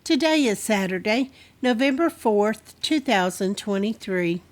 Today is Saturday, November 4th, 2023.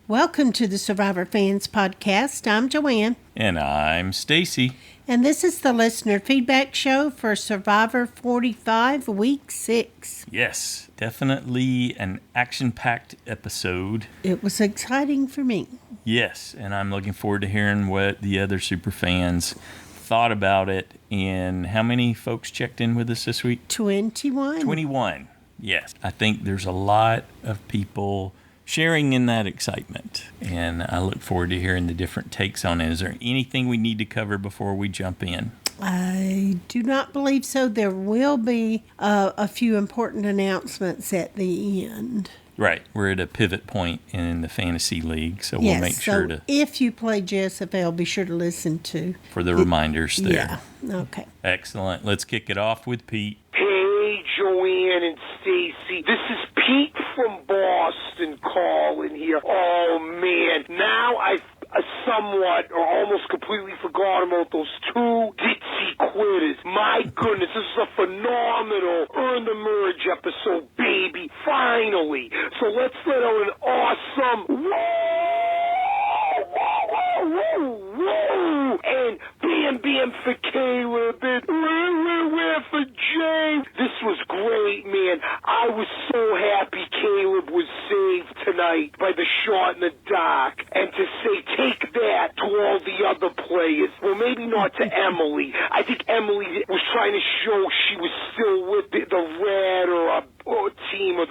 Welcome to the Survivor Fans Podcast. I'm Joanne. And I'm Stacy. And this is the listener feedback show for Survivor 45, Week 6. Yes, definitely an action-packed episode. It was exciting for me. Yes, and I'm looking forward to hearing what the other super fans thought about it. And how many folks checked in with us this week? 21. 21, yes. I think there's a lot of people sharing in that excitement, and I look forward to hearing the different takes on it. Is there anything we need to cover before we jump in? I do not believe so. There will be a few important announcements at the end. Right. We're at a pivot point in the fantasy league, so we'll make sure to... if you play JSFL, be sure to listen to... for the reminders there. Yeah, okay. Excellent. Let's kick it off with Pete. Hey, Joanne and Stacy. This is Pete from Boston calling here. Oh, man. Now I've somewhat or almost completely forgot about those two ditzy quitters. My goodness, this is a phenomenal Earn the Merge episode, baby. Finally. So let's let out an awesome whoa, and bam for Caleb, and where for Jay. This was great, man. I was so happy Caleb was saved tonight by the shot in the dark. And to say, take that to all the other players. Well, maybe not to Emily. I think Emily was trying to show she was still with the Red or team or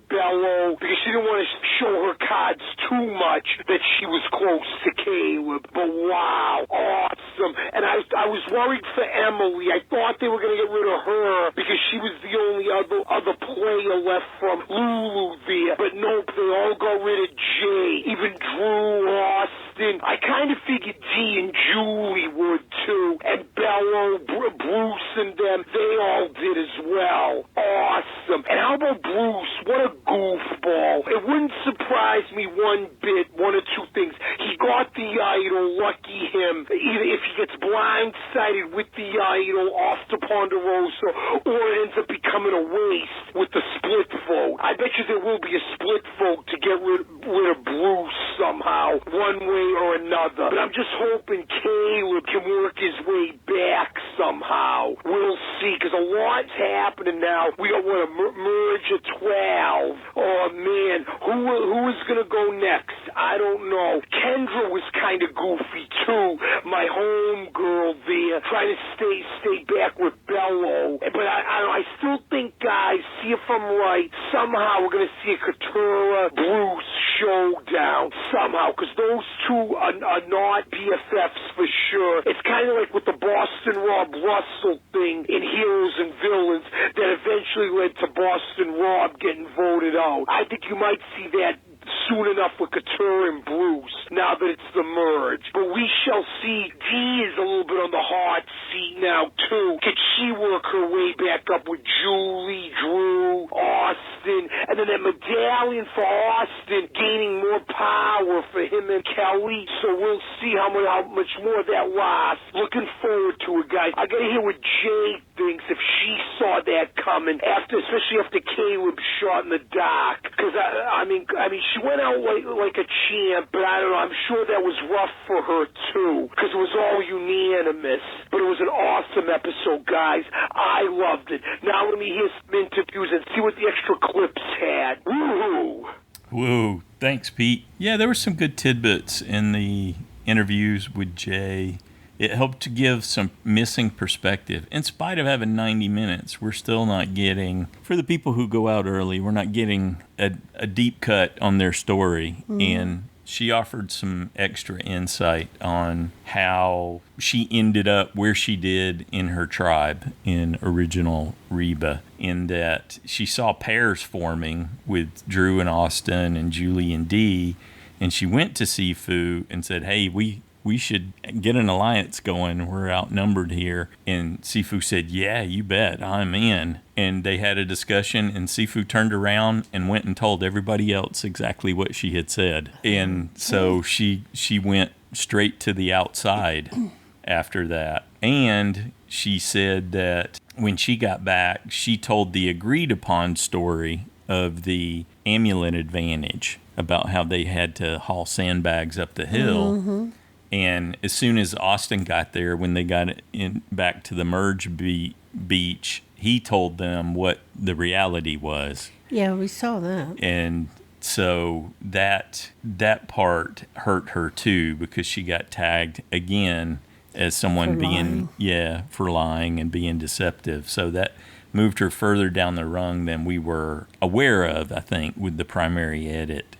Bello, because she didn't want to show her cards too much that she was close to Caleb. But wow, awesome. And I was worried for Emily. I thought they were going to get rid of her because she was the only other player left from Lulu there. But nope, they all got rid of Jay. Even Drew, Austin. I kind of figured Dee and Julie would too. And Bello, Bruce and them, they all did as well. Awesome. And how about Bruce? What a goofball. It wouldn't surprise me one bit, one or two things. He got the idol, lucky him. Either if he gets blindsided with the idol off to Ponderosa, or it ends up becoming a waste with the split vote. I bet you there will be a split vote to get rid of Bruce somehow, one way or another. But I'm just hoping Caleb can work his way back somehow. We'll see, because a lot's happening now. We got, what, a merge of 12. Oh, man. Who is going to go next? I don't know. Kendra was kind of goofy, too. My home girl there, trying to stay back with Bello. But I still think, guys, see if I'm right, somehow we're going to see a Katura-Bruce showdown. Somehow, because those two are not BFFs for sure. It's kind of like with the Boston Rob Russell thing in Heroes and Villains that eventually led to Boston Rob getting voted out. I think you might see that soon enough with Couture and Bruce, now that it's the merge. But we shall see. Dee is a little bit on the hot seat now, too. Can she work her way back up with Julie, Drew, Austin, and then that medallion for Austin gaining more power for him and Kelly? So we'll see how much more that lasts. Looking forward to it, guys. I gotta hear what Jay thinks, if she saw that coming, especially after Caleb shot in the dark. Because, I mean, she went out like a champ, but I don't know, I'm sure that was rough for her, too, because it was all unanimous. But it was an awesome episode, guys. I loved it. Now let me hear some interviews and see what the extra clips had. Woo-hoo! Woo. Thanks, Pete. Yeah, there were some good tidbits in the interviews with Jay. It helped to give some missing perspective. In spite of having 90 minutes, we're still not getting, for the people who go out early, we're not getting a deep cut on their story. And she offered some extra insight on how she ended up where she did in her tribe in original Reba, in that she saw pairs forming with Drew and Austin and Julie and Dee, and she went to Sifu and said, hey, we should get an alliance going. We're outnumbered here. And Sifu said, yeah, you bet, I'm in. And they had a discussion, and Sifu turned around and went and told everybody else exactly what she had said. And so she went straight to the outside after that. And she said that when she got back, she told the agreed upon story of the amulet advantage, about how they had to haul sandbags up the hill. Mm-hmm. And as soon as Austin got there, when they got back to the merge beach, he told them what the reality was. Yeah, we saw that. And so that part hurt her too, because she got tagged again as someone for lying and being deceptive. So that moved her further down the rung than we were aware of, I think, with the primary edit.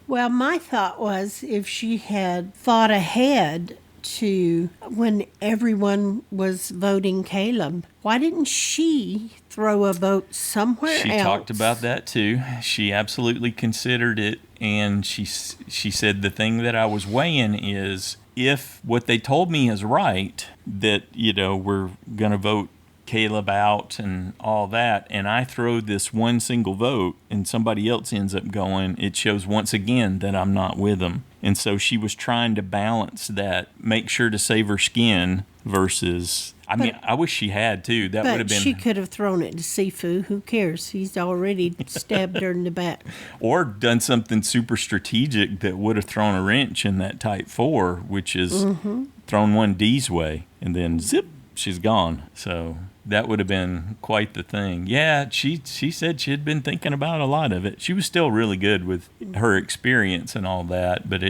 Well, my thought was, if she had thought ahead to when everyone was voting Caleb, why didn't she throw a vote somewhere else? She talked about that too. She absolutely considered it, and she said the thing that I was weighing is, if what they told me is right, that, we're going to vote Caleb out and all that, and I throw this one single vote and somebody else ends up going, it shows once again that I'm not with them. And so she was trying to balance that, make sure to save her skin versus, I wish she had too. That would have been. She could have thrown it to Sifu. Who cares? He's already stabbed her in the back. Or done something super strategic that would have thrown a wrench in that tight four, which is thrown one D's way and then zip, she's gone. So that would have been quite the thing. Yeah, she said she had been thinking about a lot of it. She was still really good with her experience and all that, but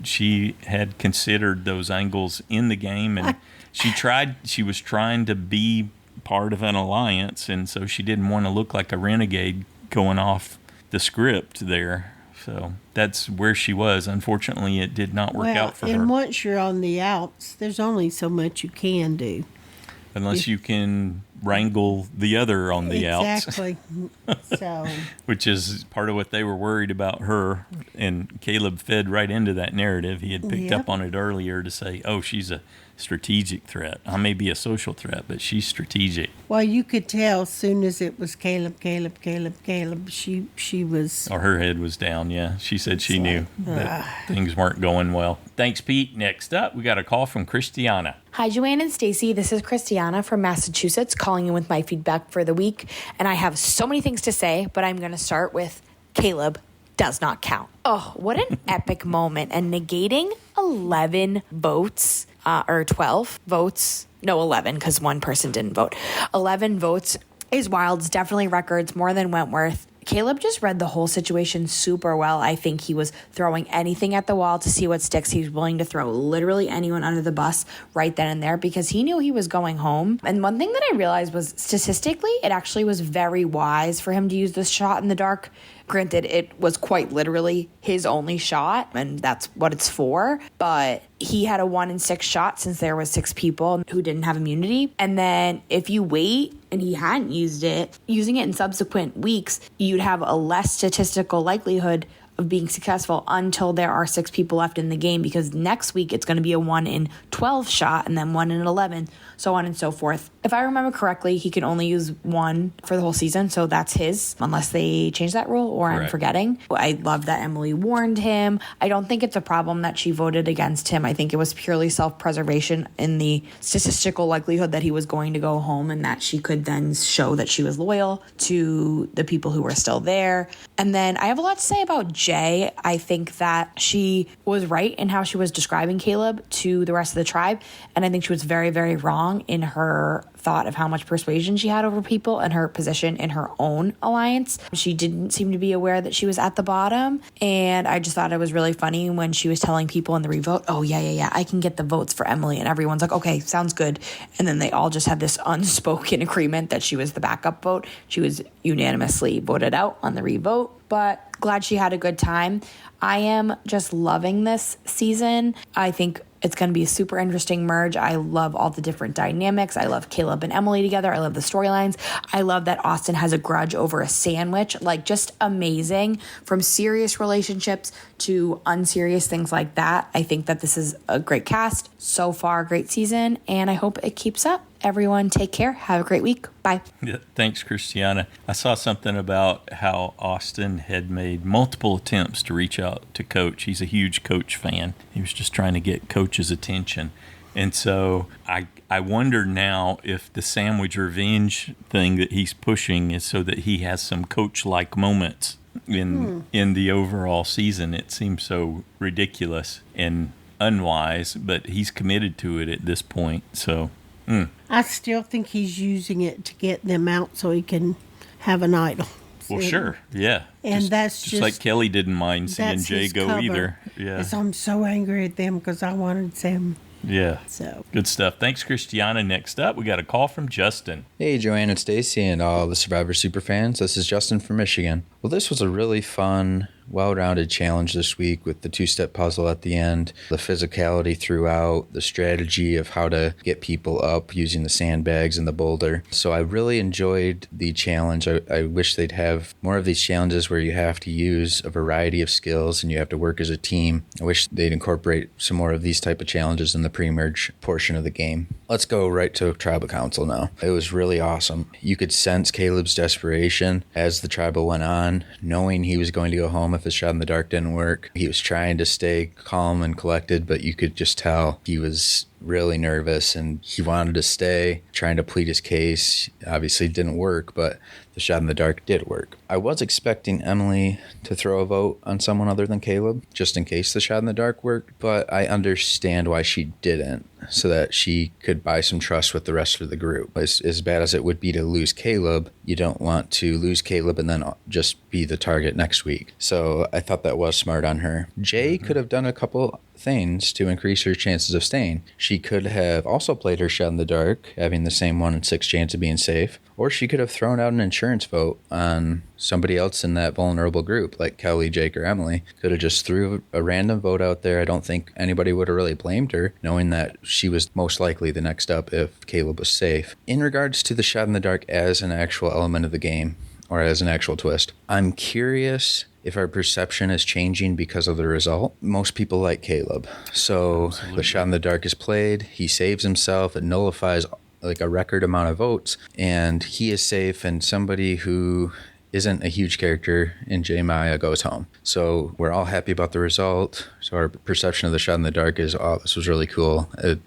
she had considered those angles in the game, and she was trying to be part of an alliance, and so she didn't want to look like a renegade going off the script there. So that's where she was. Unfortunately, it did not work out for her. And once you're on the outs, there's only so much you can do. Unless you can wrangle the other on the outs. Exactly. So, which is part of what they were worried about her. And Caleb fed right into that narrative. He had picked up on it earlier to say, oh, she's a strategic threat. I may be a social threat, but she's strategic. Well, you could tell as soon as it was Caleb, she was... Or her head was down, yeah. She said she knew that things weren't going well. Thanks, Pete. Next up, we got a call from Chrstiana. Hi, Joanne and Stacy. This is Chrstiana from Massachusetts calling in with my feedback for the week. And I have so many things to say, but I'm going to start with Caleb does not count. Oh, what an epic moment. And negating 11 votes, or 12 votes. No, 11, because one person didn't vote. 11 votes is wild. It's definitely records, more than Wentworth. Caleb just read the whole situation super well. I think he was throwing anything at the wall to see what sticks. He was willing to throw literally anyone under the bus right then and there because he knew he was going home. And one thing that I realized was statistically, it actually was very wise for him to use this shot in the dark. Granted, it was quite literally his only shot, and that's what it's for. But he had a 1 in 6 shot since there was 6 people who didn't have immunity. And then if you wait and he hadn't using it in subsequent weeks, you'd have a less statistical likelihood of being successful until there are 6 people left in the game, because next week it's going to be a 1 in 12 shot and then 1 in 11, so on and so forth. If I remember correctly, he can only use 1 for the whole season, so that's his, unless they change that rule or Correct. I'm forgetting. I love that Emily warned him. I don't think it's a problem that she voted against him. I think it was purely self-preservation in the statistical likelihood that he was going to go home and that she could then show that she was loyal to the people who were still there. And then I have a lot to say about Jay. I think that she was right in how she was describing Caleb to the rest of the tribe. And I think she was very, very wrong in her thought of how much persuasion she had over people and her position in her own alliance. She didn't seem to be aware that she was at the bottom. And I just thought it was really funny when she was telling people in the revote, oh, yeah, I can get the votes for Emily. And everyone's like, okay, sounds good. And then they all just had this unspoken agreement that she was the backup vote. She was unanimously voted out on the revote. But glad she had a good time. I am just loving this season. I think it's going to be a super interesting merge. I love all the different dynamics. I love Caleb and Emily together. I love the storylines. I love that Austin has a grudge over a sandwich. Like, just amazing. From serious relationships to unserious things like that. I think that this is a great cast. So far, great season. And I hope it keeps up. Everyone, take care. Have a great week. Bye. Yeah, thanks, Chrstiana. I saw something about how Austin had made multiple attempts to reach out to Coach. He's a huge Coach fan. He was just trying to get Coach's attention. And so I wonder now if the sandwich revenge thing that he's pushing is so that he has some Coach-like moments in the overall season. It seems so ridiculous and unwise, but he's committed to it at this point. So... I still think he's using it to get them out so he can have an idol. Well, sure, yeah. And that's just like Kelly didn't mind seeing Jay go cover. either. Yeah. I'm so angry at them because I wanted them. Yeah. So good stuff. Thanks, Chrstiana. Next up, we got a call from Justin. Hey, Joanne and Stacy and all the Survivor Superfans. This is Justin from Michigan. Well, this was a really fun, well-rounded challenge this week with the two-step puzzle at the end, the physicality throughout, the strategy of how to get people up using the sandbags and the boulder. So I really enjoyed the challenge. I wish they'd have more of these challenges where you have to use a variety of skills and you have to work as a team. I wish they'd incorporate some more of these type of challenges in the pre-merge portion of the game. Let's go right to Tribal Council now. It was really awesome. You could sense Caleb's desperation as the tribal went on, knowing he was going to go home if his shot in the dark didn't work. He was trying to stay calm and collected, but you could just tell he was really nervous and he wanted to stay, trying to plead his case. Obviously it didn't work, but the shot in the dark did work. I was expecting Emily to throw a vote on someone other than Caleb, just in case the shot in the dark worked, but I understand why she didn't, so that she could buy some trust with the rest of the group. As bad as it would be to lose Caleb, you don't want to lose Caleb and then just be the target next week. So I thought that was smart on her. Jay could have done a couple things to increase her chances of staying. She could have also played her shot in the dark, having the same 1 in 6 chance of being safe, or she could have thrown out an insurance vote on somebody else in that vulnerable group, like Kelly, Jake, or Emily. Could have just threw a random vote out there. I don't think anybody would have really blamed her, knowing that she was most likely the next up if Caleb was safe. In regards to the shot in the dark as an actual element of the game, or as an actual twist, I'm curious if our perception is changing because of the result. Most people like Caleb. So absolutely. The shot in the dark is played, he saves himself, it nullifies like a record amount of votes, and he is safe, and somebody who isn't a huge character in J. Maya goes home. So we're all happy about the result. So our perception of the shot in the dark is, oh, this was really cool. It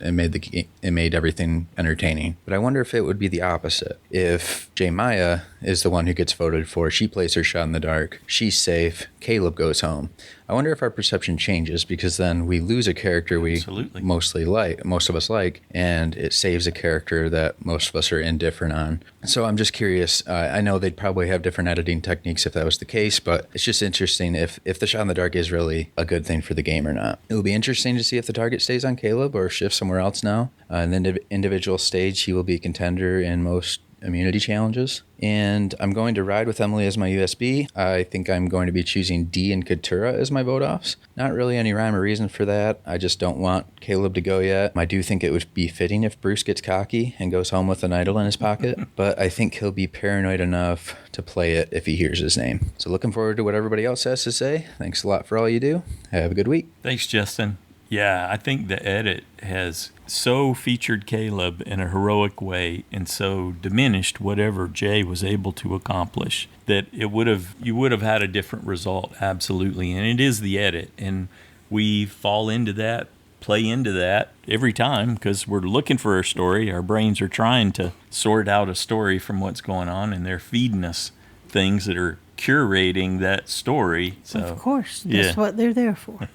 made everything entertaining. But I wonder if it would be the opposite. If J. Maya is the one who gets voted for, she plays her shot in the dark, she's safe, Caleb goes home. I wonder if our perception changes, because then we lose a character we Absolutely. most of us like, and it saves a character that most of us are indifferent on. So I'm just curious. I know they'd probably have different editing techniques if that was the case, but it's just interesting if the shot in the dark is really a good thing for the game or not. It will be interesting to see if the target stays on Caleb or shifts somewhere else now. In the individual stage, he will be a contender in most immunity challenges. And I'm going to ride with Emily as my USB. I think I'm going to be choosing D and Katura as my vote-offs. Not really any rhyme or reason for that. I just don't want Caleb to go yet. I do think it would be fitting if Bruce gets cocky and goes home with an idol in his pocket, but I think he'll be paranoid enough to play it if he hears his name. So looking forward to what everybody else has to say. Thanks a lot for all you do. Have a good week. Thanks, Justin. Yeah, I think the edit has so featured Caleb in a heroic way and so diminished whatever Jay was able to accomplish that you would have had a different result, absolutely. And it is the edit, and we fall into that, play into that every time because we're looking for a story. Our brains are trying to sort out a story from what's going on, and they're feeding us things that are curating that story. So, of course, that's what they're there for.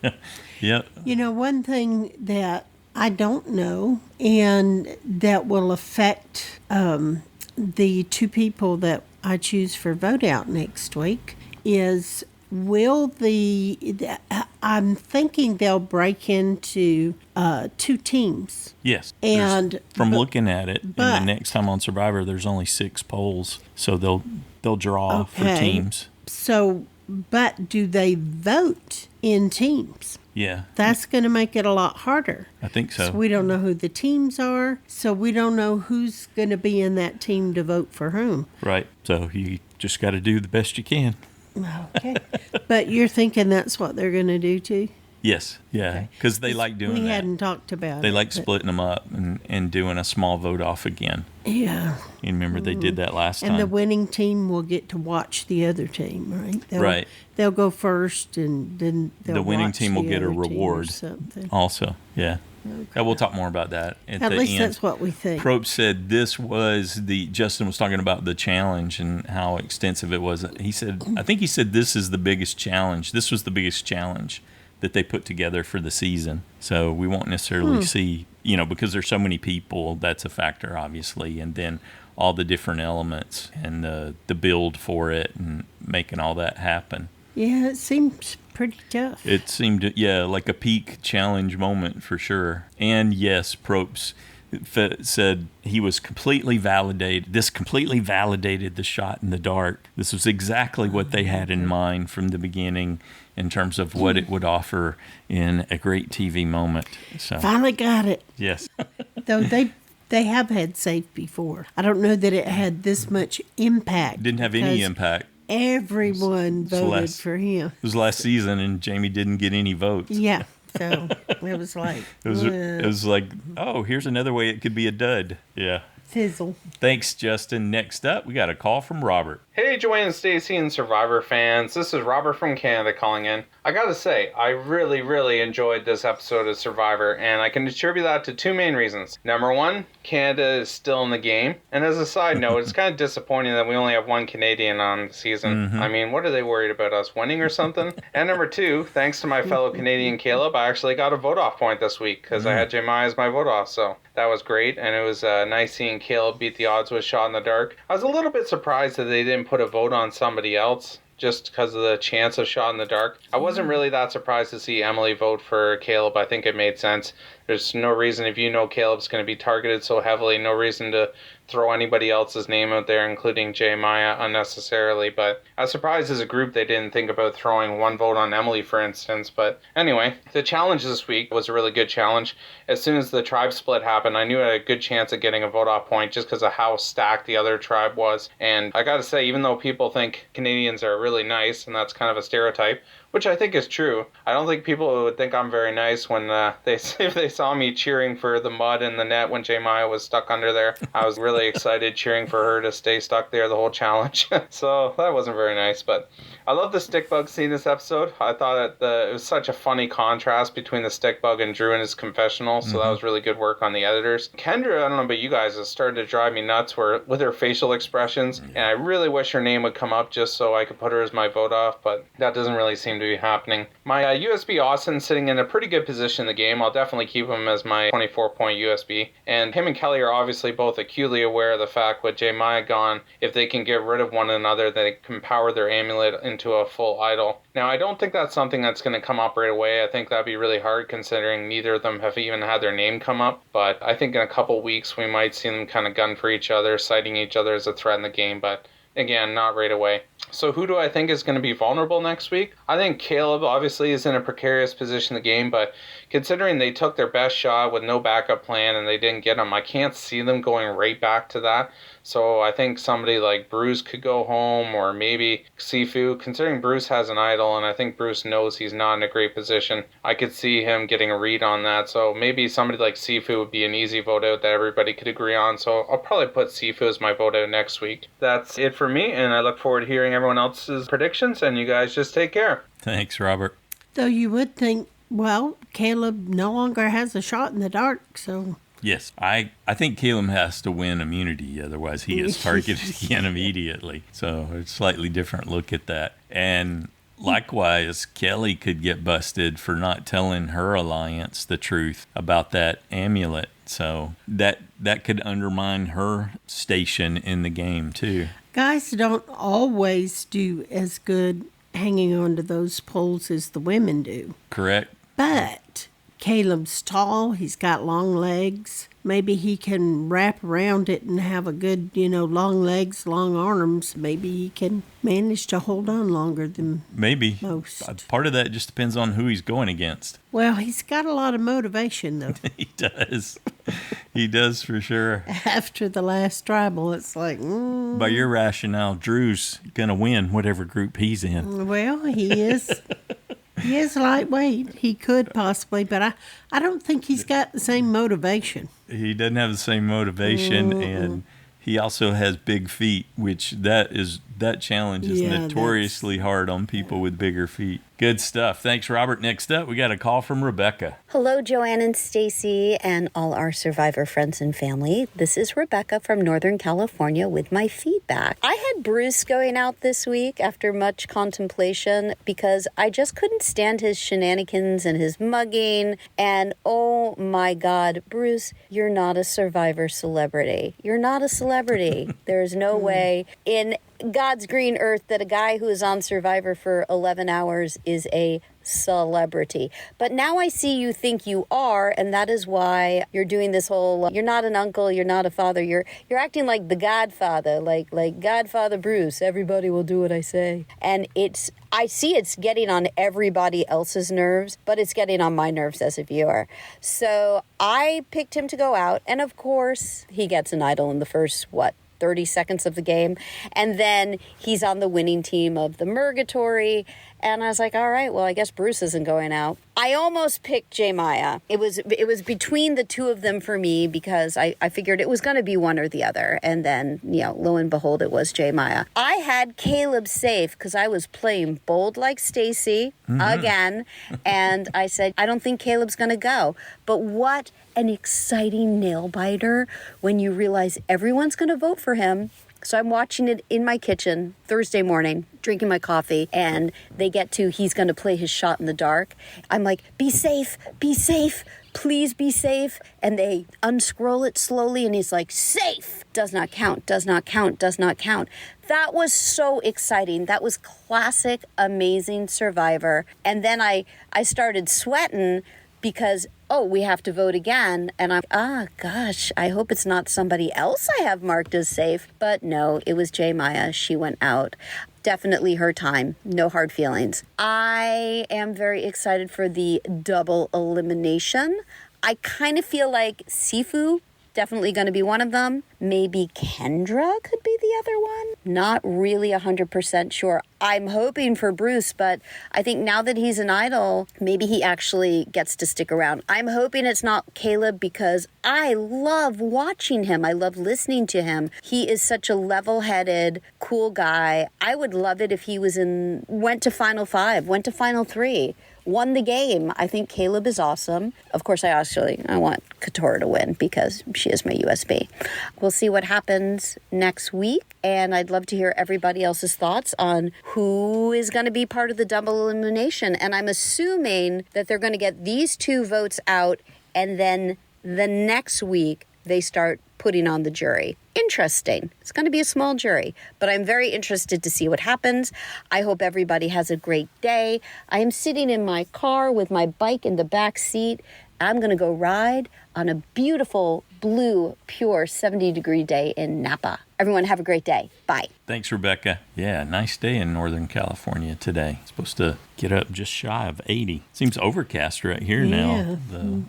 Yep. You know, one thing that I don't know and that will affect the two people that I choose for vote out next week is I'm thinking they'll break into two teams. Yes. And from looking at it, and the next time on Survivor, there's only 6 polls, so they'll draw for teams. So But do they vote in teams? Yeah. That's going to make it a lot harder. I think so. So we don't know who the teams are, so we don't know who's going to be in that team to vote for whom. Right. So you just got to do the best you can. Okay. But you're thinking that's what they're going to do too? Yes. Yeah. Because they like doing that. We hadn't talked about They it. like splitting them up and doing a small vote off again. Yeah. You remember they did that last time. And the winning team will get to watch the other team, right? Right. They'll go first, and then they'll The winning watch team will the get a other team or reward something. also. Yeah. Yeah, we'll talk more about that at At the least end. that's what we think. Probst said this was Justin was talking about the challenge and how extensive it was. He said, I think he said this is the biggest challenge. This was the biggest challenge that they put together for the season. So we won't necessarily see, because there's so many people, that's a factor, obviously. And then all the different elements and the build for it and making all that happen. Yeah, it seems pretty tough. It seemed, like a peak challenge moment for sure. And yes, Probst said he was completely validated. This completely validated the shot in the dark. This was exactly what they had in mind from the beginning in terms of what it would offer in a great TV moment. So Finally got it. yes. Though they have had safe before. I don't know that it had this much impact. Didn't have any because impact. Everyone voted for him. It was last season and Jamie didn't get any votes. Yeah. So it was like It was like, oh, here's another way it could be a dud. Yeah. fizzle. Thanks, Justin. Next up, we got a call from Robert. Hey, Joanne, Stacy, and Survivor fans. This is Robert from Canada calling in. I gotta say, I really, really enjoyed this episode of Survivor, and I can attribute that to two main reasons. Number one, Canada is still in the game. And as a side note, it's kind of disappointing that we only have one Canadian on the season. I mean, what are they worried about, us winning or something? And number two, thanks to my fellow Canadian Caleb, I actually got a vote-off point this week, because I had Jemai as my vote-off, so that was great. And it was nice seeing Caleb beat the odds with Shot in the Dark. I was a little bit surprised that they didn't put a vote on somebody else, just because of the chance of Shot in the Dark. I wasn't really that surprised to see Emily vote for Caleb. I think it made sense. There's no reason, if you know Caleb's going to be targeted so heavily, no reason to throw anybody else's name out there, including Jemai, unnecessarily. But I was surprised as a group they didn't think about throwing one vote on Emily, for instance. But anyway, the challenge this week was a really good challenge. As soon as the tribe split happened, I knew I had a good chance of getting a vote-off point just because of how stacked the other tribe was. And I gotta say, even though people think Canadians are really nice, and that's kind of a stereotype, which I think is true, I don't think people would think I'm very nice when if they saw me cheering for the mud in the net when Jemai was stuck under there. I was really excited cheering for her to stay stuck there the whole challenge. So that wasn't very nice, but I love the stick bug scene this episode. I thought it was such a funny contrast between the stick bug and Drew in his confessional, so that was really good work on the editors. Kendra, I don't know about you guys, has started to drive me nuts with her facial expressions, and I really wish her name would come up just so I could put her as my vote off, but that doesn't really seem to be happening. My USB Austin sitting in a pretty good position in the game. I'll definitely keep him as my 24-point USB, and him and Kelly are obviously both acutely aware of the fact with Jemai gone, if they can get rid of one another, they can power their amulet into a full idol. Now, I don't think that's something that's going to come up right away. I think that'd be really hard considering neither of them have even had their name come up, but I think in a couple weeks we might see them kind of gun for each other, citing each other as a threat in the game, but again, not right away. So who do I think is going to be vulnerable next week? I think Caleb obviously is in a precarious position in the game, but considering they took their best shot with no backup plan and they didn't get him, I can't see them going right back to that. So I think somebody like Bruce could go home, or maybe Sifu, considering Bruce has an idol and I think Bruce knows he's not in a great position. I could see him getting a read on that. So maybe somebody like Sifu would be an easy vote out that everybody could agree on. So I'll probably put Sifu as my vote out next week. That's it for me, and I look forward to hearing everyone else's predictions, and you guys just take care. Thanks, Robert. Though you would think, well, Caleb no longer has a shot in the dark, so... Yes, I think Caleb has to win immunity, otherwise he gets targeted again immediately. So it's a slightly different look at that. And likewise, Kelly could get busted for not telling her alliance the truth about that amulet. So that could undermine her station in the game too. Guys don't always do as good hanging on to those poles as the women do. Correct. But Caleb's tall, he's got long legs. maybe he can wrap around it and have a good, long legs, long arms. Maybe he can manage to hold on longer than Maybe. most. Part of that just depends on who he's going against. Well, he's got a lot of motivation, though. He does. He does for sure. After the last tribal, it's like, By your rationale, Drew's going to win whatever group he's in. well, he is. He is lightweight. He could possibly, but I don't think he's got the same motivation. He doesn't have the same motivation, and he also has big feet, which that challenge is notoriously hard on people with bigger feet. Good stuff. Thanks, Robert. Next up, we got a call from Rebecca. Hello, Joanne and Stacy and all our survivor friends and family. This is Rebecca from Northern California with my feedback. I had Bruce going out this week after much contemplation because I just couldn't stand his shenanigans and his mugging. And oh my God, Bruce, you're not a survivor celebrity. You're not a celebrity. There's no way in God's green earth that a guy who is on Survivor for 11 hours is a celebrity. But now I see you think you are, and that is why you're doing this whole, you're not an uncle, you're not a father, you're acting like the Godfather, like Godfather Bruce, everybody will do what I say. And I see it's getting on everybody else's nerves, but it's getting on my nerves as a viewer. So I picked him to go out, and of course, he gets an idol in the first, 30 seconds of the game. And then he's on the winning team of the Murgatory. And I was like, all right, well, I guess Bruce isn't going out. I almost picked J. Maya. It was between the two of them for me because I figured it was going to be one or the other. And then, lo and behold, it was J. Maya. I had Caleb safe because I was playing bold like Stacy again. And I said, I don't think Caleb's going to go. But what an exciting nail biter when you realize everyone's going to vote for him. So I'm watching it in my kitchen Thursday morning, drinking my coffee, and they get to, he's going to play his shot in the dark. I'm like, be safe, please be safe. And they unscroll it slowly, and he's like, safe, does not count. That was so exciting. That was classic, amazing Survivor. And then I started sweating because, we have to vote again. And I'm, gosh, I hope it's not somebody else I have marked as safe. But no, it was J. Maya. She went out. Definitely her time. No hard feelings. I am very excited for the double elimination. I kind of feel like Sifu, definitely going to be one of them. Maybe Kendra could be the other one. Not really 100% sure. I'm hoping for Bruce, but I think now that he's an idol, maybe he actually gets to stick around. I'm hoping it's not Caleb because I love watching him. I love listening to him. He is such a level-headed, cool guy. I would love it if he went to Final 5, went to Final 3. Won the game. I think Caleb is awesome. Of course, I want Katora to win because she is my USB. We'll see what happens next week, and I'd love to hear everybody else's thoughts on who is going to be part of the double elimination. And I'm assuming that they're going to get these two votes out, and then the next week they start putting on the jury. Interesting. It's going to be a small jury, but I'm very interested to see what happens. I hope everybody has a great day. I am sitting in my car with my bike in the back seat. I'm going to go ride on a beautiful, blue, pure 70-degree day in Napa. Everyone have a great day. Bye. Thanks, Rebecca. Yeah, nice day in Northern California today. It's supposed to get up just shy of 80. Seems overcast right here now.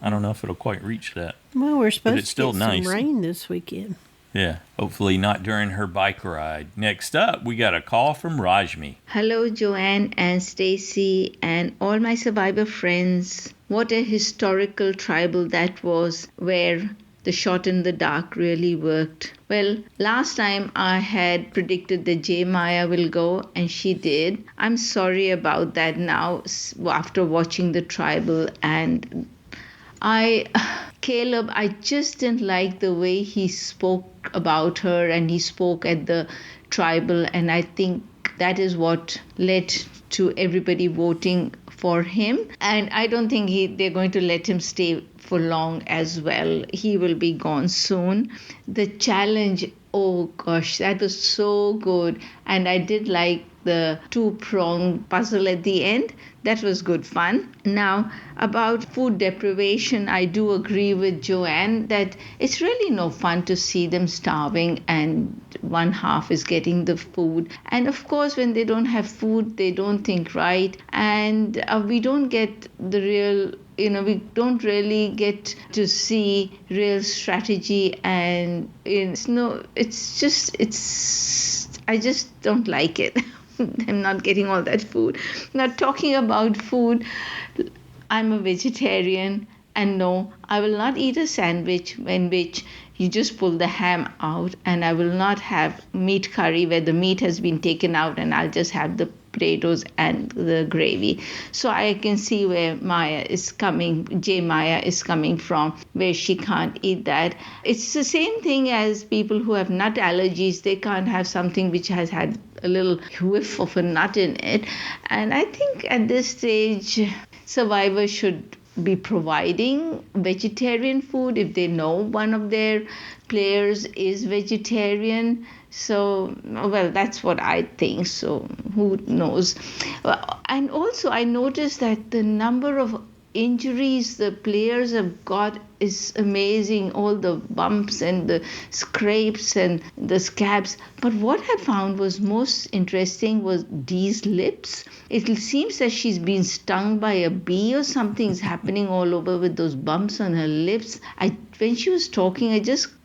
I don't know if it'll quite reach that. Well, we're supposed it's to still get nice. some rain this weekend. Yeah, hopefully not during her bike ride. Next up, we got a call from Rashmi. Hello, Joanne and Stacy and all my survivor friends. What a historical tribal that was, where the shot in the dark really worked. Well, last time I had predicted that J. Maya will go, and she did. I'm sorry about that now after watching the tribal, and Caleb, I just didn't like the way he spoke about her, and he spoke at the tribal, and I think that is what led to everybody voting for him. And I don't think they're going to let him stay for long as well. He will be gone soon. The challenge, oh gosh, that was so good. And I did like the two-prong puzzle at the end. that was good fun. Now, about food deprivation, I do agree with Joanne that it's really no fun to see them starving and one half is getting the food. And of course, when they don't have food, they don't think right. And we don't get the real, we don't really get to see real strategy. And I just don't like it. I'm not getting all that food. Now, talking about food, I'm a vegetarian, and no, I will not eat a sandwich in which you just pull the ham out, and I will not have meat curry where the meat has been taken out and I'll just have the potatoes and the gravy. So I can see where J. Maya is coming from, where she can't eat that. It's the same thing as people who have nut allergies. They can't have something which has had a little whiff of a nut in it. And I think at this stage, survivors should be providing vegetarian food if they know one of their players is vegetarian. So, well, that's what I think. So who knows? And also I noticed that the number of injuries the players have got is amazing. All the bumps and the scrapes and the scabs. But what I found was most interesting was Dee's lips. It seems that she's been stung by a bee or something's happening all over with those bumps on her lips. When she was talking,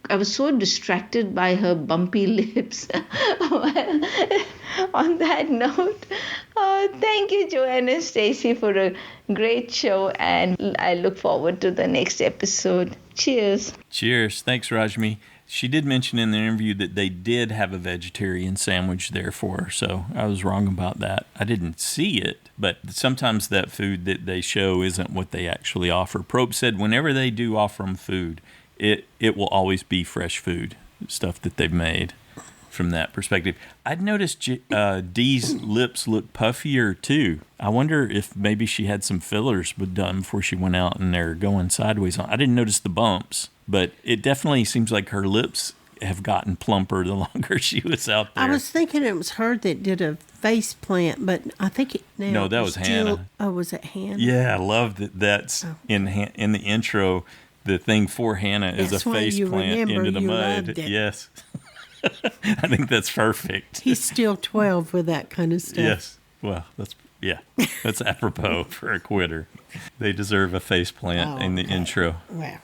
I was so distracted by her bumpy lips. Well, on that note, thank you, Joanne and Stacey, for a great show, and I look forward to the next episode. Cheers. Cheers. Thanks, Rashmi. She did mention in the interview that they did have a vegetarian sandwich there for her, so I was wrong about that. I didn't see it, but sometimes that food that they show isn't what they actually offer. Probe said whenever they do offer them food, it will always be fresh food, stuff that they've made from that perspective. I'd noticed Dee's lips look puffier too. I wonder if maybe she had some fillers done before she went out and they're going sideways. I didn't notice the bumps, but it definitely seems like her lips have gotten plumper the longer she was out there. I was thinking it was her that did a face plant, but I think No, that was Hannah. Oh, was it Hannah? Yeah, I love that. That's in the intro. The thing for Hannah is That's a face plant into the mud. Yes. I think that's perfect. He's still 12 with that kind of stuff. Yes. Well, that's apropos for a quitter. They deserve a face plant in the intro. Well,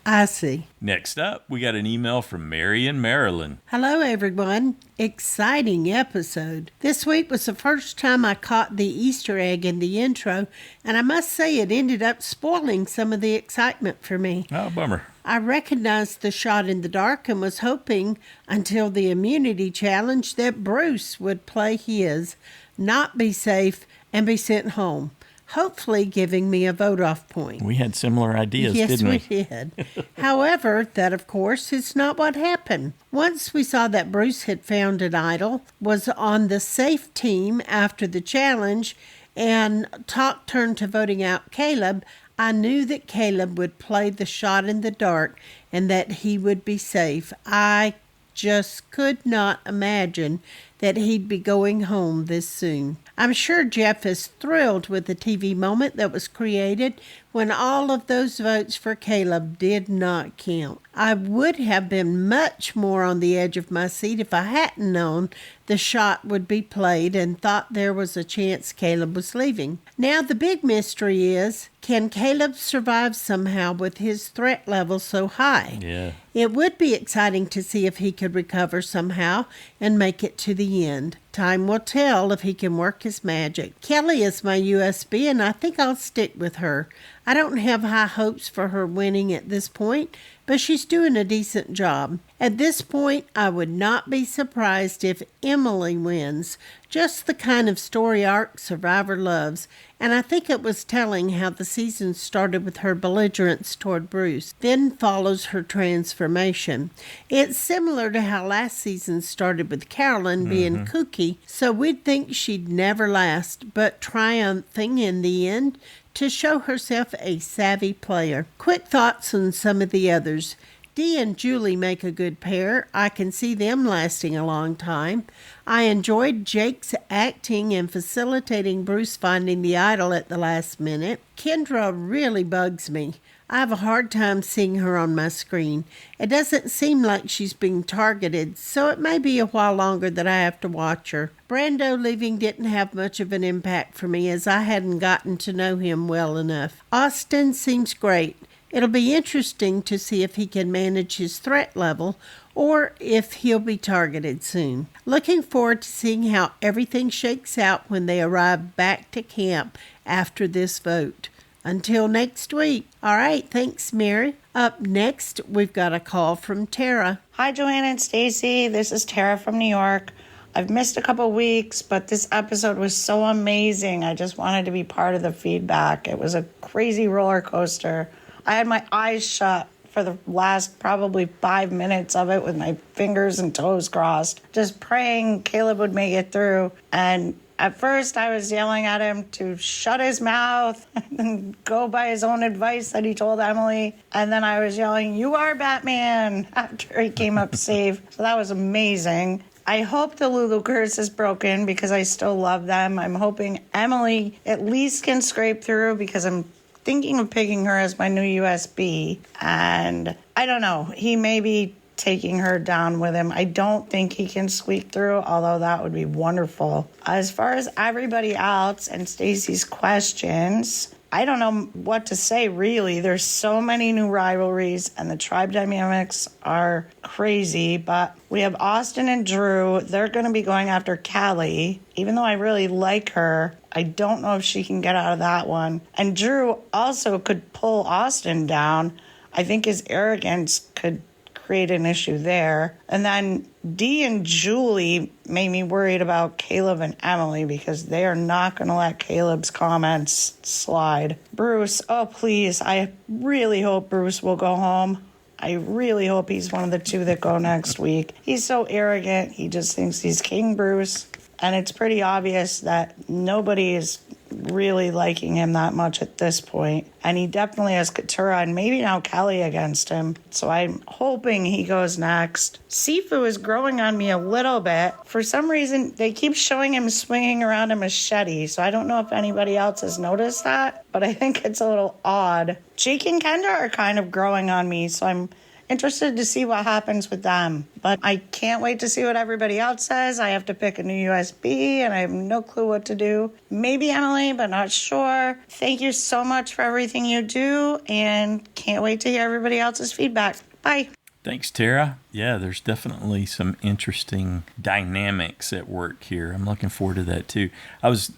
I see. Next up, we got an email from Mary in Maryland. Hello, everyone. Exciting episode. This week was the first time I caught the Easter egg in the intro, and I must say it ended up spoiling some of the excitement for me. Oh, bummer. I recognized the shot in the dark and was hoping until the immunity challenge that Bruce would play his, not be safe, and be sent home, hopefully giving me a vote-off point. We had similar ideas, didn't we? Yes, we did. However, that, of course, is not what happened. Once we saw that Bruce had found an idol, was on the safe team after the challenge, and talk turned to voting out Caleb, I knew that Caleb would play the shot in the dark and that he would be safe. I just could not imagine that he'd be going home this soon. I'm sure Jeff is thrilled with the TV moment that was created when all of those votes for Caleb did not count. I would have been much more on the edge of my seat if I hadn't known the shot would be played and thought there was a chance Caleb was leaving. Now the big mystery is, can Caleb survive somehow with his threat level so high? Yeah. It would be exciting to see if he could recover somehow and make it to the end. Time will tell if he can work his magic. Kelly is my USB, and I think I'll stick with her. I don't have high hopes for her winning at this point, but she's doing a decent job. At this point, I would not be surprised if Emily wins. Just the kind of story arc Survivor loves, and I think it was telling how the season started with her belligerence toward Bruce, then follows her transformation. It's similar to how last season started with Carolyn being kooky, so we'd think she'd never last, but triumphing in the end to show herself a savvy player. Quick thoughts on some of the others. Dee and Julie make a good pair. I can see them lasting a long time. I enjoyed Jake's acting and facilitating Bruce finding the idol at the last minute. Kendra really bugs me. I have a hard time seeing her on my screen. It doesn't seem like she's being targeted, so it may be a while longer that I have to watch her. Brando leaving didn't have much of an impact for me as I hadn't gotten to know him well enough. Austin seems great. It'll be interesting to see if he can manage his threat level or if he'll be targeted soon. Looking forward to seeing how everything shakes out when they arrive back to camp after this vote. Until next week. All right, thanks, Mary. Up next, we've got a call from Tera. Hi, Joanna and Stacy. This is Tera from New York. I've missed a couple weeks, but this episode was so amazing. I just wanted to be part of the feedback. It was a crazy roller coaster. I had my eyes shut for the last probably 5 minutes of it with my fingers and toes crossed, just praying Caleb would make it through. And at first, I was yelling at him to shut his mouth and go by his own advice that he told Emily. And then I was yelling, "You are Batman," after he came up safe. So that was amazing. I hope the Lulu curse is broken because I still love them. I'm hoping Emily at least can scrape through because I'm thinking of picking her as my new USB. And I don't know. He may be taking her down with him. I don't think he can squeak through, although that would be wonderful. As far as everybody else and Stacy's questions, I don't know what to say, really. There's so many new rivalries, and the tribe dynamics are crazy, but we have Austin and Drew. They're going to be going after Callie. Even though I really like her, I don't know if she can get out of that one. And Drew also could pull Austin down. I think his arrogance could create an issue there. And then Dee and Julie made me worried about Caleb and Emily because they are not going to let Caleb's comments slide. Bruce, oh please, I really hope Bruce will go home. I really hope he's one of the two that go next week. He's so arrogant. He just thinks he's King Bruce. And it's pretty obvious that nobody is really liking him that much at this point. And he definitely has Katura and maybe now Kelly against him. So I'm hoping he goes next. Sifu is growing on me a little bit. For some reason, they keep showing him swinging around a machete. So I don't know if anybody else has noticed that, but I think it's a little odd. Jake and Kendra are kind of growing on me. So I'm interested to see what happens with them. But I can't wait to see what everybody else says. I have to pick a new USB, and I have no clue what to do. Maybe Emily, but not sure. Thank you so much for everything you do, and can't wait to hear everybody else's feedback. Bye. Thanks, Tara. Yeah, there's definitely some interesting dynamics at work here. I'm looking forward to that, too.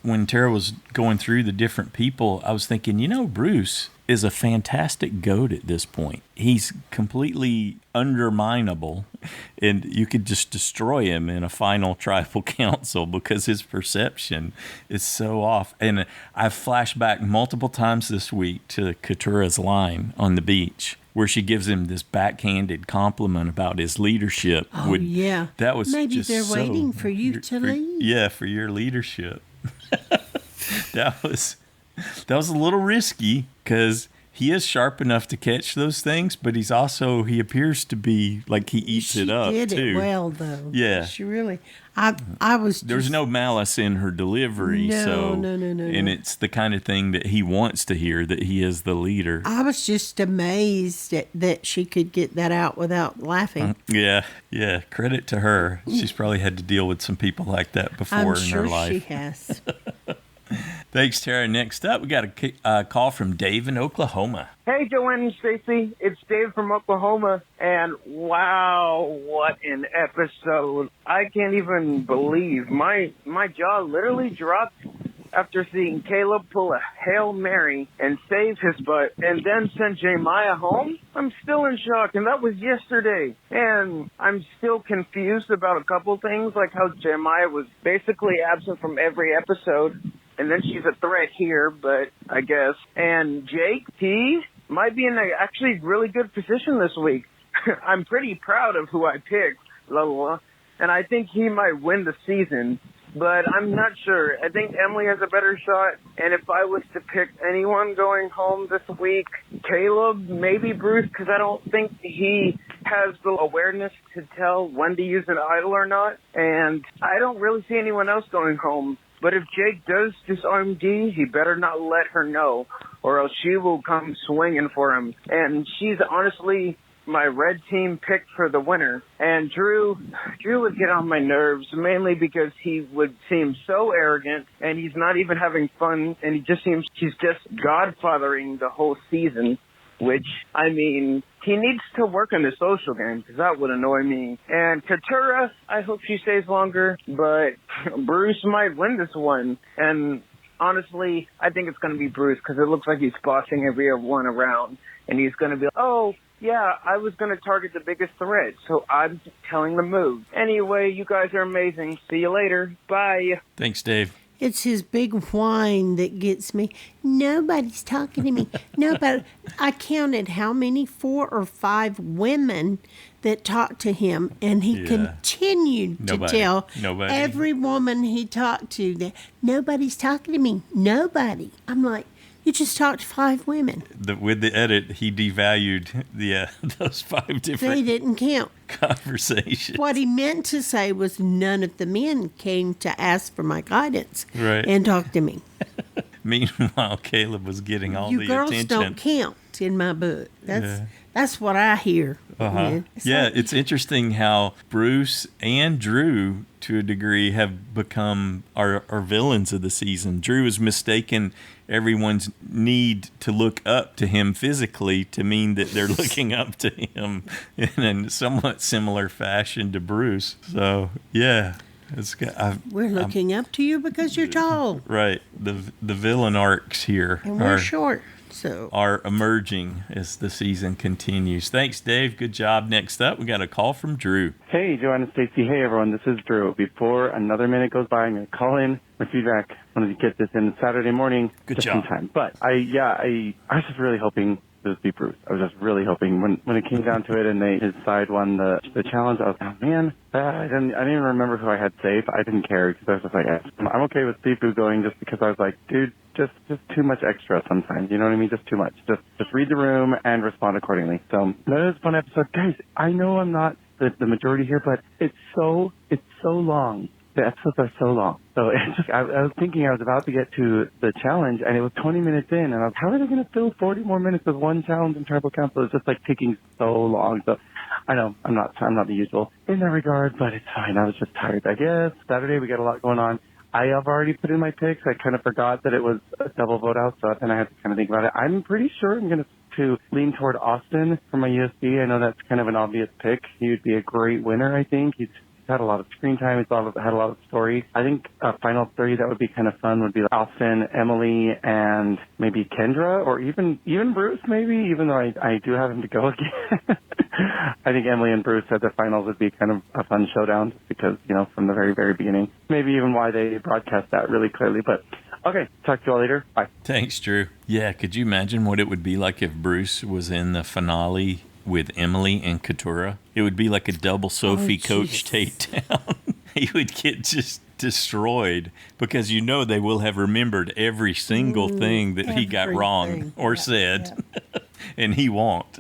When Tara was going through the different people, I was thinking, Bruce is a fantastic goat at this point. He's completely underminable, and you could just destroy him in a final tribal council because his perception is so off. And I've flashed back multiple times this week to Katura's line on the beach, where she gives him this backhanded compliment about his leadership. Oh, yeah. That was maybe just they're waiting for you to leave. Yeah, for your leadership. That was a little risky because he is sharp enough to catch those things, but he appears to be like he eats it up, too. She did it well, though. Yeah. She really, There's no malice in her delivery. No. And it's the kind of thing that he wants to hear, that he is the leader. I was just amazed that she could get that out without laughing. Yeah. Credit to her. She's probably had to deal with some people like that before in her life. I'm sure she has. Thanks, Tara. Next up, we got a call from Dave in Oklahoma. Hey, Joanne and Stacy. It's Dave from Oklahoma. And wow, what an episode. I can't even believe. My jaw literally dropped after seeing Caleb pull a Hail Mary and save his butt and then send Jeremiah home. I'm still in shock, and that was yesterday. And I'm still confused about a couple things, like how Jeremiah was basically absent from every episode. And then she's a threat here, but I guess. And Jake, he might be in a actually really good position this week. I'm pretty proud of who I picked, and I think he might win the season, but I'm not sure. I think Emily has a better shot, and if I was to pick anyone going home this week, Caleb, maybe Bruce, because I don't think he has the awareness to tell when to use an idol or not, and I don't really see anyone else going home. But if Jake does disarm Dee, he better not let her know, or else she will come swinging for him. And she's honestly my red team pick for the winner. And Drew would get on my nerves, mainly because he would seem so arrogant, and he's not even having fun, and he's just godfathering the whole season. Which, I mean, he needs to work on the social game, because that would annoy me. And Katura, I hope she stays longer, but Bruce might win this one. And honestly, I think it's going to be Bruce, because it looks like he's bossing everyone around. And he's going to be like, oh, yeah, I was going to target the biggest threat, so I'm telling the move. Anyway, you guys are amazing. See you later. Bye. Thanks, Dave. It's his big whine that gets me. Nobody's talking to me. Nobody. I counted how many, 4 or 5 women that talked to him, and he continued to tell every woman he talked to that nobody's talking to me. Nobody. I'm like, you just talked to 5 women. With the edit, he devalued those 5 different. They didn't count. Conversations. What he meant to say was none of the men came to ask for my guidance and talk to me. Meanwhile, Caleb was getting all the attention. You girls don't count in my book. That's what I hear. It's interesting how Bruce and Drew, to a degree, have become our villains of the season. Drew has mistaken everyone's need to look up to him physically to mean that they're looking up to him in a somewhat similar fashion to Bruce. So, yeah. We're looking up to you because you're tall. Right. The villain arcs here and we're short. Are emerging as the season continues. Thanks, Dave. Good job. Next up, we got a call from Drew. Hey, Joanne and Stacy. Hey, everyone. This is Drew. Before another minute goes by, I'm going to call in my feedback. I wanted to get this in Saturday morning. Good job. In time. But I was just really hoping this would be Bruce. I was just really hoping when it came down to it and his side won the challenge, I was like, oh, man, I didn't even remember who I had safe. I didn't care because I was just like, I'm okay with Sifu going just because I was like, dude, just too much extra sometimes. You know what I mean? Just too much. Just read the room and respond accordingly. So that was a fun episode. Guys, I know I'm not the majority here, but it's so long. The episodes are so long. So I was thinking I was about to get to the challenge, and it was 20 minutes in, and I was, how are they going to fill 40 more minutes with one challenge in Tribal Council? It's just like taking so long. So I know I'm not the usual in that regard, but it's fine. I was just tired. I guess Saturday we got a lot going on. I have already put in my picks. I kind of forgot that it was a double vote out, so then I had to kind of think about it. I'm pretty sure I'm going to lean toward Austin for my USB. I know that's kind of an obvious pick. He would be a great winner, I think. He's had a lot of screen time. He's had a lot of story. I think a final 3 that would be kind of fun would be Austin, Emily, and maybe Kendra, or even Bruce, maybe, even though I do have him to go again. I think Emily and Bruce at the finals would be kind of a fun showdown just because, from the very, very beginning. Maybe even why they broadcast that really clearly. But, okay, talk to you all later. Bye. Thanks, Drew. Yeah, could you imagine what it would be like if Bruce was in the finale with Emily and Katura? It would be like a double Sophie Coach takedown. He would get just destroyed because they will have remembered every single thing that he got wrong or said, and he won't.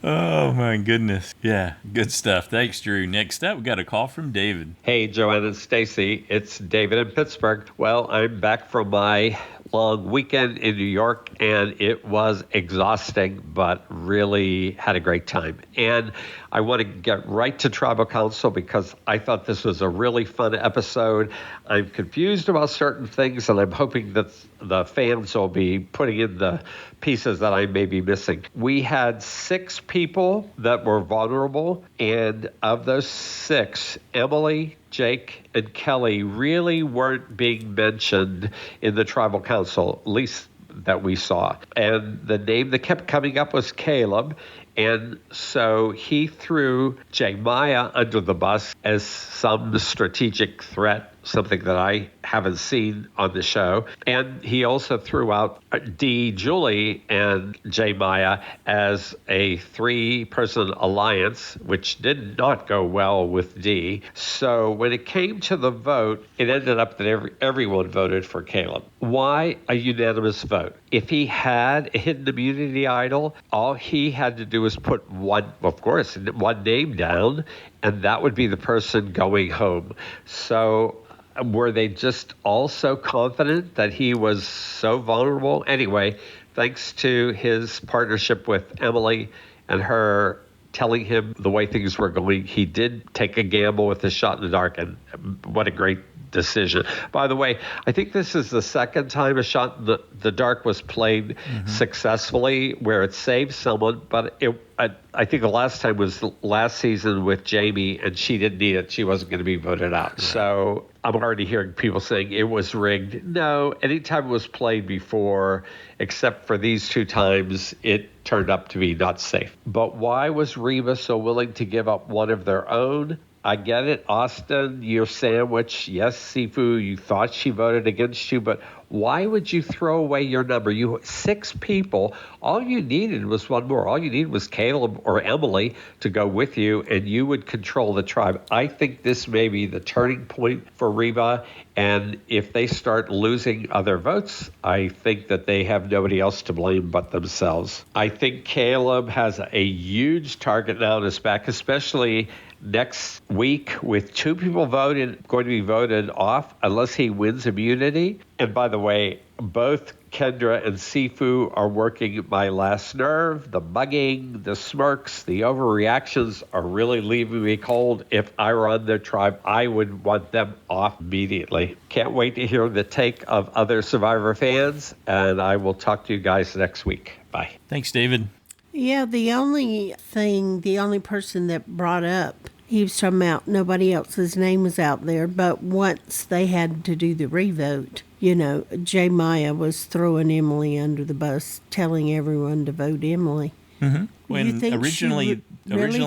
Oh, my goodness. Yeah, good stuff. Thanks, Drew. Next up, we got a call from David. Hey, Joanne and Stacy. It's David in Pittsburgh. Well, I'm back from my long weekend in New York, and it was exhausting, but really had a great time. And I want to get right to Tribal Council because I thought this was a really fun episode. I'm confused about certain things, and I'm hoping that the fans will be putting in the pieces that I may be missing. We had 6 people that were vulnerable, and of those 6, Emily, Jake, and Kelly really weren't being mentioned in the Tribal Council, at least that we saw. And the name that kept coming up was Caleb. And so he threw Jeremiah under the bus as some strategic threat, something that I haven't seen on the show. And he also threw out D. Julie and J. Maya as a 3-person alliance, which did not go well with D. So when it came to the vote, it ended up that everyone voted for Caleb. Why a unanimous vote? If he had a hidden immunity idol, all he had to do was put one name down, and that would be the person going home. So were they just all so confident that he was so vulnerable? Anyway, thanks to his partnership with Emily and her telling him the way things were going, he did take a gamble with the shot in the dark, and what a great decision. By the way, I think this is the second time a shot in the dark was played successfully where it saved someone, but I think the last time was last season with Jamie, and she didn't need it. She wasn't going to be voted out. Right. So I'm already hearing people saying it was rigged. No, anytime it was played before, except for these 2 times, it turned up to be not safe. But why was Reba so willing to give up one of their own? I get it, Austin, your sandwich. Yes, Sifu, you thought she voted against you, but why would you throw away your number? You 6 people. All you needed was one more. All you needed was Caleb or Emily to go with you, and you would control the tribe. I think this may be the turning point for Reba, and if they start losing other votes, I think that they have nobody else to blame but themselves. I think Caleb has a huge target now on his back, especially next week with 2 people going to be voted off unless he wins immunity. And by the way, both Kendra and Sifu are working my last nerve. The mugging, the smirks, the overreactions are really leaving me cold. If I were on their tribe, I would want them off immediately. Can't wait to hear the take of other Survivor fans, and I will talk to you guys next week. Bye. Thanks, David. Yeah, the only person that brought up, he was talking about nobody else's name was out there, but once they had to do the revote, J. Maya was throwing Emily under the bus, telling everyone to vote Emily. Mm-hmm. When you think originally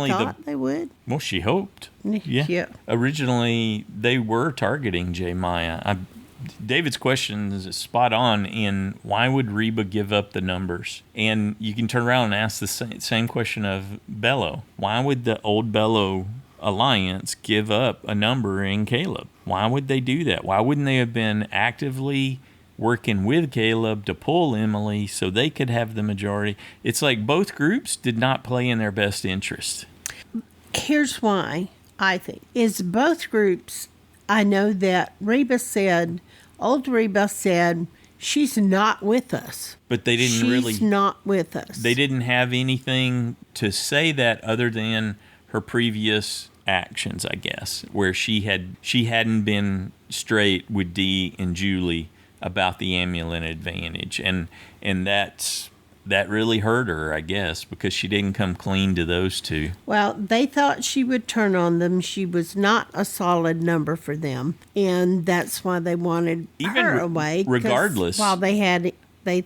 thought they would? Well, she hoped. Yeah. Originally, they were targeting J. Maya. David's question is spot on in why would Reba give up the numbers? And you can turn around and ask the same question of Bello. Why would the old Bello alliance give up a number in Caleb? Why would they do that? Why wouldn't they have been actively working with Caleb to pull Emily so they could have the majority? It's like both groups did not play in their best interest. Here's why, I think, is both groups, I know that old Reba said, she's not with us. But they didn't She's not with us. They didn't have anything to say that other than her previous actions, I guess, where she hadn't been straight with Dee and Julie about the amulet advantage, and that really hurt her, I guess, because she didn't come clean to those 2. Well, they thought she would turn on them. She was not a solid number for them, and that's why they wanted her away. Regardless, while they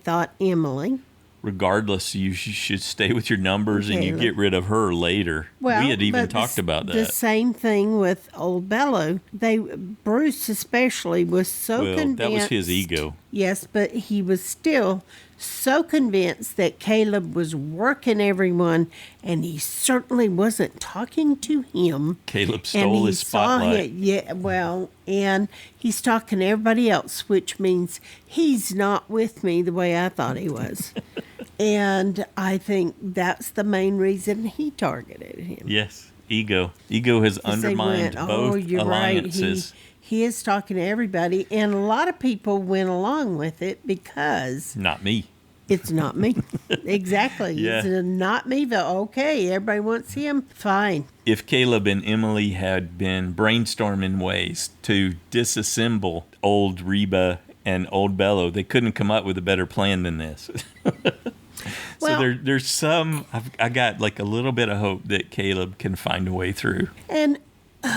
thought Emily. Regardless, you should stay with your numbers and you get rid of her later. Well, we had even talked about that. The same thing with old Bello. Bruce especially was so convinced. That was his ego. Yes, but he was still so convinced that Caleb was working everyone, and he certainly wasn't talking to him. Caleb stole his spotlight. And he's talking to everybody else, which means he's not with me the way I thought he was. And I think that's the main reason he targeted him. Yes, ego. Ego has undermined both alliances. Right. He is talking to everybody, and a lot of people went along with it because... Not me. It's not me. Exactly. Yeah. It's not me, but okay, everybody wants him. Fine. If Caleb and Emily had been brainstorming ways to disassemble old Reba and old Bello, they couldn't come up with a better plan than this. So there's some... I got like a little bit of hope that Caleb can find a way through. And...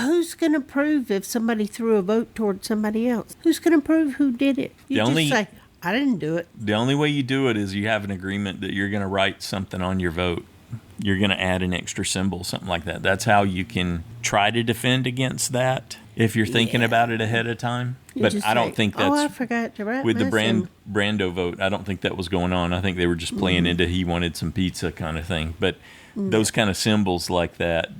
who's going to prove if somebody threw a vote toward somebody else? Who's going to prove who did it? You just say, I didn't do it. The only way you do it is you have an agreement that you're going to write something on your vote. You're going to add an extra symbol, something like that. That's how you can try to defend against that. if you're thinking about it ahead of time. You But just I don't say, think "Oh, that's I forgot to write with the my symbol." Brando vote. I don't think that was going on. I think they were just playing into he wanted some pizza kind of thing. But those kind of symbols like that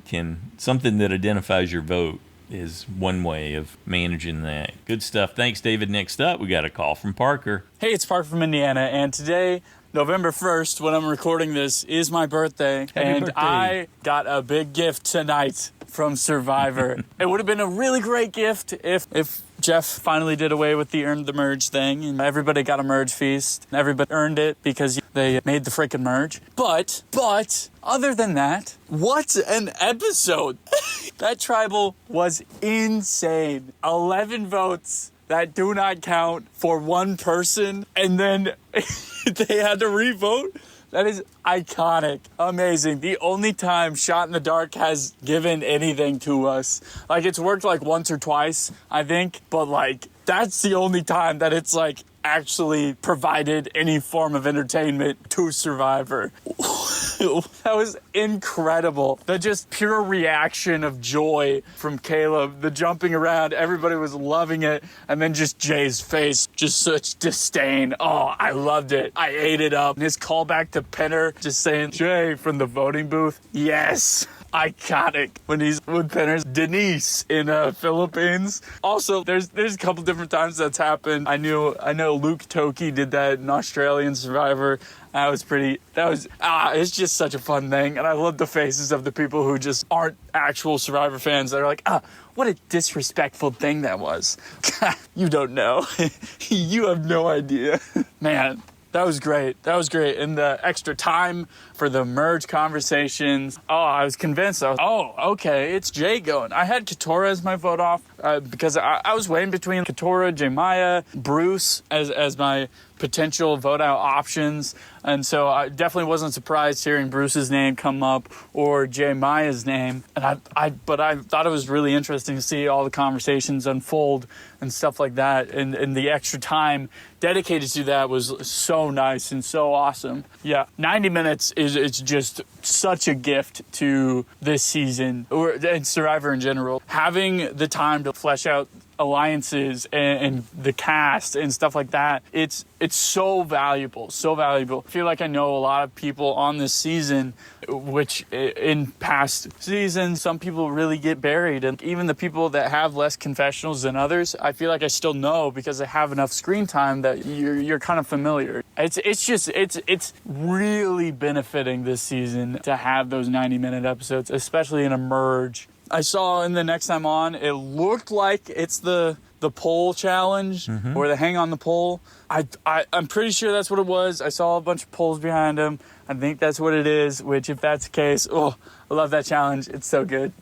something that identifies your vote is one way of managing that. Good stuff. Thanks, David. Next up, we got a call from Parker. Hey, it's Parker from Indiana, and today, November 1st, when I'm recording this, is my birthday. Happy birthday. I got a big gift tonight from Survivor. It would have been a really great gift if Jeff finally did away with the Earn the Merge thing, and everybody got a merge feast. Everybody earned it because they made the freaking merge. But, other than that, what an episode! That tribal was insane. 11 votes that do not count for one person, and then they had to re-vote. That is iconic. Amazing. The only time Shot in the Dark has given anything to us. Like, it's worked like once or twice, I think, but like, that's the only time that it's like actually provided any form of entertainment to Survivor. That was incredible. The just pure reaction of joy from Caleb, the jumping around, everybody was loving it, and then just Jay's face, just such disdain. Oh, I loved it. I ate it up. And his callback to Penner, just saying, Jay from the voting booth, yes. Iconic when he's with Penner's Denise in Philippines. Also, there's a couple different times that's happened. I know Luke Toki did that in Australian Survivor. It's just such a fun thing. And I love the faces of the people who just aren't actual Survivor fans. They're like, what a disrespectful thing that was. You don't know. You have no idea. Man. That was great. And the extra time for the merge conversations. Oh, I was convinced. Okay, it's Jay going. I had Katora as my vote off because I was weighing between Katora, Jemaya, Bruce as my potential vote out options. And so I definitely wasn't surprised hearing Bruce's name come up or Jemaya's name. And but I thought it was really interesting to see all the conversations unfold and stuff like that. And the extra time dedicated to that was so nice and so awesome. Yeah, 90 minutes it's just such a gift to this season and Survivor in general. Having the time to flesh out alliances and the cast and stuff like that, it's so valuable. I feel like I know a lot of people on this season, which in past seasons some people really get buried, and even the people that have less confessionals than others, I feel like I still know because they have enough screen time that you're kind of familiar. It's really benefiting this season to have those 90-minute episodes, especially in a merge. I saw in the next time on, it looked like it's the pole challenge or the hang on the pole. I'm pretty sure that's what it was. I saw a bunch of poles behind him. I think that's what it is, which if that's the case, I love that challenge. It's so good.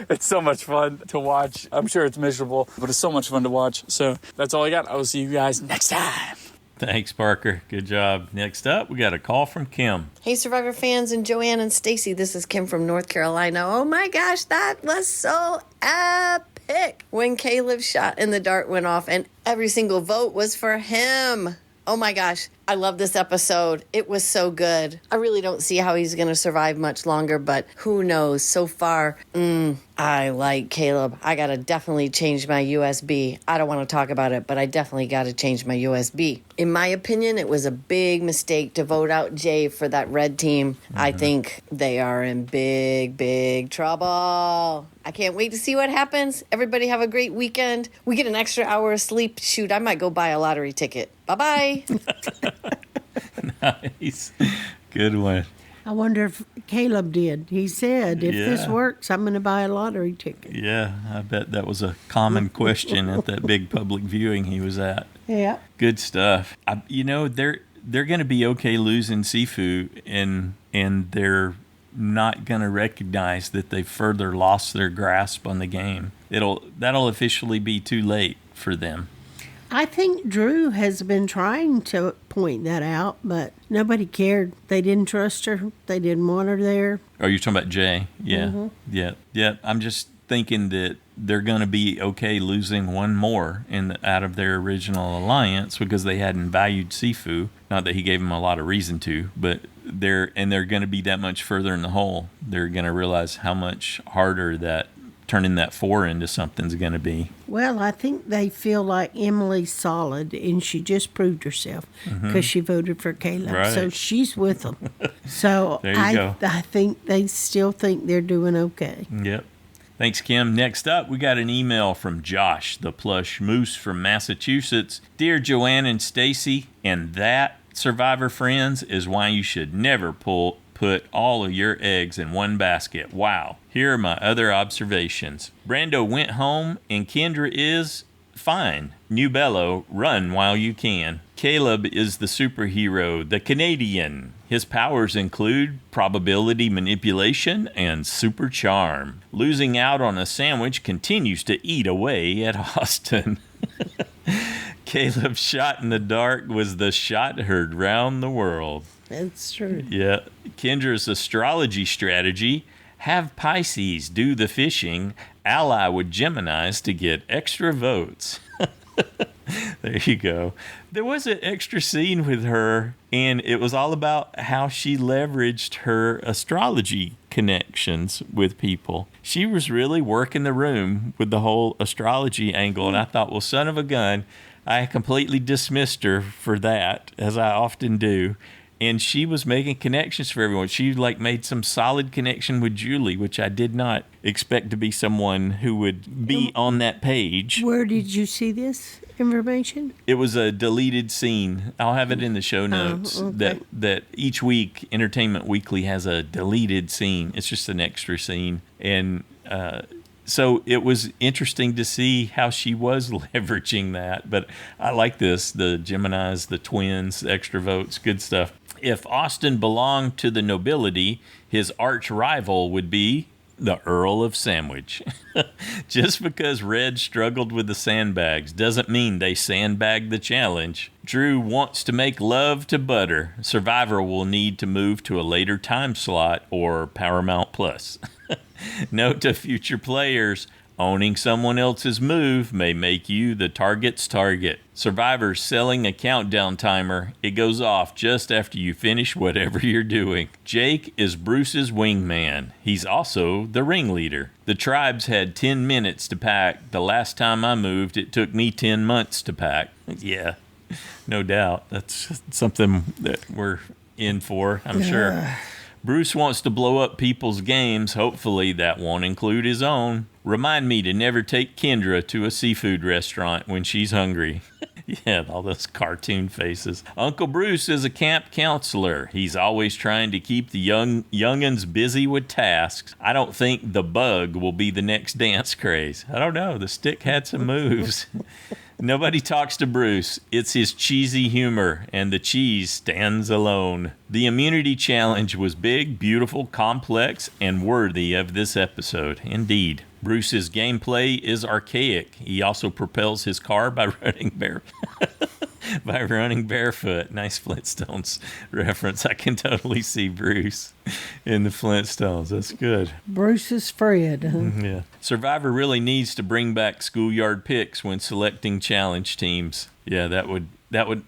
It's so much fun to watch. I'm sure it's miserable, but it's so much fun to watch. So that's all I got. I will see you guys next time. Thanks, Parker. Good job. Next up, we got a call from Kim. Hey, Survivor fans and Joanne and Stacy. This is Kim from North Carolina. Oh my gosh, that was so epic when Caleb's Shot in the Dark went off and every single vote was for him. Oh my gosh, I love this episode. It was so good. I really don't see how he's going to survive much longer, but who knows? So far, I like Caleb. I got to definitely change my USB. I don't want to talk about it, but I definitely got to change my USB. In my opinion, it was a big mistake to vote out Jay for that red team. I think they are in big, big trouble. I can't wait to see what happens. Everybody have a great weekend. We get an extra hour of sleep. Shoot, I might go buy a lottery ticket. Bye-bye. Nice. Good one. I wonder if Caleb did. He said, if this works, I'm going to buy a lottery ticket. Yeah, I bet that was a common question at that big public viewing he was at. Yeah. Good stuff. They're going to be okay losing Sifu, and they're not going to recognize that they further lost their grasp on the game. That'll officially be too late for them. I think Drew has been trying to point that out, but nobody cared. They didn't trust her. They didn't want her there. Oh, you're talking about Jay? Yeah. Mm-hmm. Yeah. I'm just thinking that they're going to be okay losing one more out of their original alliance because they hadn't valued Sifu. Not that he gave them a lot of reason to, but they're going to be that much further in the hole. They're going to realize how much harder that turning that 4 into something's going to be. Well, I think they feel like Emily's solid, and she just proved herself because she voted for Caleb. Right. So she's with them. So There you go. I think they still think they're doing okay. Yep. Thanks, Kim. Next up, we got an email from Josh, the plush moose from Massachusetts. Dear Joanne and Stacy, and that, Survivor friends, is why you should never put all of your eggs in one basket. Wow. Here are my other observations. Brando went home, and Kendra is fine. New Bello, run while you can. Caleb is the superhero, the Canadian. His powers include probability manipulation and super charm. Losing out on a sandwich continues to eat away at Austin. Caleb's shot in the dark was the shot heard round the world. That's true. Yeah. Kendra's astrology strategy, have Pisces do the fishing, ally with Geminis to get extra votes. There you go. There was an extra scene with her, and it was all about how she leveraged her astrology connections with people. She was really working the room with the whole astrology angle, and I thought, well, son of a gun, I completely dismissed her for that, as I often do. And she was making connections for everyone. She made some solid connection with Julie, which I did not expect to be someone who would be on that page. Where did you see this information? It was a deleted scene. I'll have it in the show notes. Okay. That each week, Entertainment Weekly has a deleted scene. It's just an extra scene. And so it was interesting to see how she was leveraging that. But I like this, the Geminis, the twins, the extra votes, good stuff. If Austin belonged to the nobility, his arch rival would be the Earl of Sandwich. Just because Red struggled with the sandbags doesn't mean they sandbagged the challenge. Drew wants to make love to butter. Survivor will need to move to a later time slot or Paramount Plus. Note to future players, owning someone else's move may make you the target's target. Survivor's selling a countdown timer. It goes off just after you finish whatever you're doing. Jake is Bruce's wingman. He's also the ringleader. The tribes had 10 minutes to pack. The last time I moved, it took me 10 months to pack. Yeah, no doubt. That's something that we're in for, I'm sure. Bruce wants to blow up people's games. Hopefully that won't include his own. Remind me to never take Kendra to a seafood restaurant when she's hungry. Yeah, all those cartoon faces. Uncle Bruce is a camp counselor. He's always trying to keep the youngins busy with tasks. I don't think the bug will be the next dance craze. I don't know. The stick had some moves. Nobody talks to Bruce. It's his cheesy humor, and the cheese stands alone. The immunity challenge was big, beautiful, complex, and worthy of this episode. Indeed. Bruce's gameplay is archaic. He also propels his car by running barefoot. Nice Flintstones reference. I can totally see Bruce in the Flintstones. That's good. Bruce's Fred. Huh? Yeah. Survivor really needs to bring back schoolyard picks when selecting challenge teams. Yeah, that would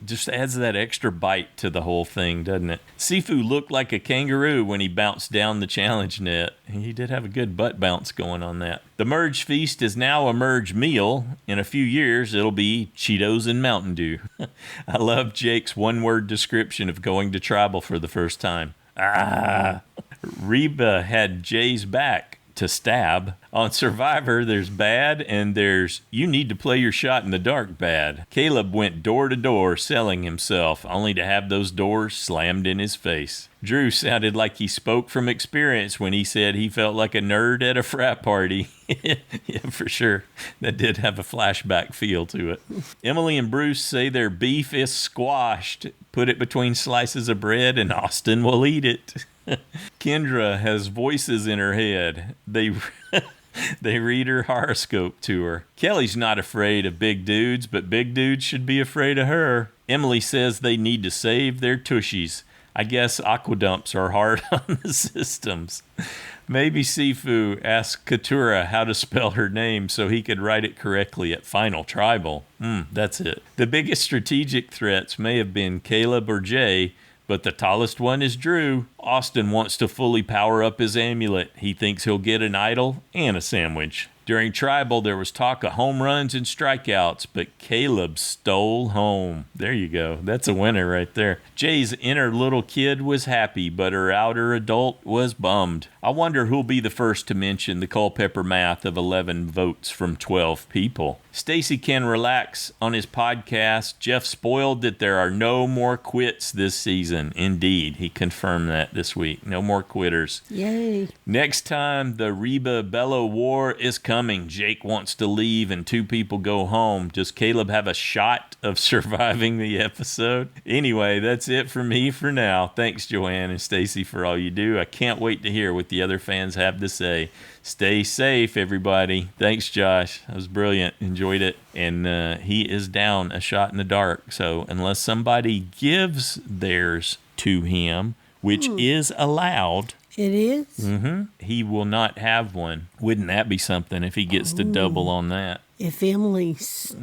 just adds that extra bite to the whole thing, doesn't it? Sifu looked like a kangaroo when he bounced down the challenge net. He did have a good butt bounce going on that. The Merge Feast is now a Merge Meal. In a few years, it'll be Cheetos and Mountain Dew. I love Jake's one-word description of going to tribal for the first time. Reba had Jay's back to stab. On Survivor, there's bad, and there's you need to play your shot in the dark bad. Caleb went door to door selling himself, only to have those doors slammed in his face. Drew sounded like he spoke from experience when he said he felt like a nerd at a frat party. Yeah, for sure. That did have a flashback feel to it. Emily and Bruce say their beef is squashed. Put it between slices of bread and Austin will eat it. Kendra has voices in her head. They read her horoscope to her. Kelly's not afraid of big dudes, but big dudes should be afraid of her. Emily says they need to save their tushies. I guess aquadumps are hard on the systems. Maybe Sifu asked Katura how to spell her name so he could write it correctly at Final Tribal. That's it. The biggest strategic threats may have been Caleb or Jay, but the tallest one is Drew. Austin wants to fully power up his amulet. He thinks he'll get an idol and a sandwich. During Tribal, there was talk of home runs and strikeouts, but Caleb stole home. There you go. That's a winner right there. Jay's inner little kid was happy, but her outer adult was bummed. I wonder who'll be the first to mention the Culpepper math of 11 votes from 12 people. Stacy can relax on his podcast. Jeff spoiled that there are no more quits this season. Indeed, he confirmed that this week. No more quitters. Yay. Next time, the Reba-Bello war is coming. Jake wants to leave and 2 people go home. Does Caleb have a shot of surviving the episode? Anyway, that's it for me for now. Thanks, Joanne and Stacy, for all you do. I can't wait to hear what the other fans have to say. Stay safe, everybody. Thanks, Josh. That was brilliant. Enjoyed it. And he is down a shot in the dark. So unless somebody gives theirs to him, which is allowed. It is? Mm-hmm. He will not have one. Wouldn't that be something if he gets to double on that? If Emily's...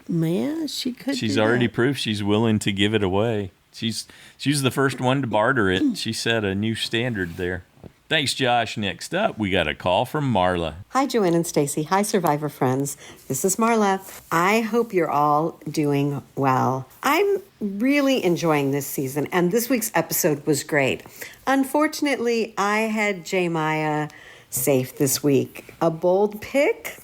Man, she could She's do already that. proved she's willing to give it away. She was the first one to barter it. She set a new standard there. Thanks, Josh. Next up, we got a call from Marla. Hi, Joanne and Stacy. Hi, Survivor friends. This is Marla. I hope you're all doing well. I'm really enjoying this season, and this week's episode was great. Unfortunately, I had J. Maya safe this week. A bold pick? ?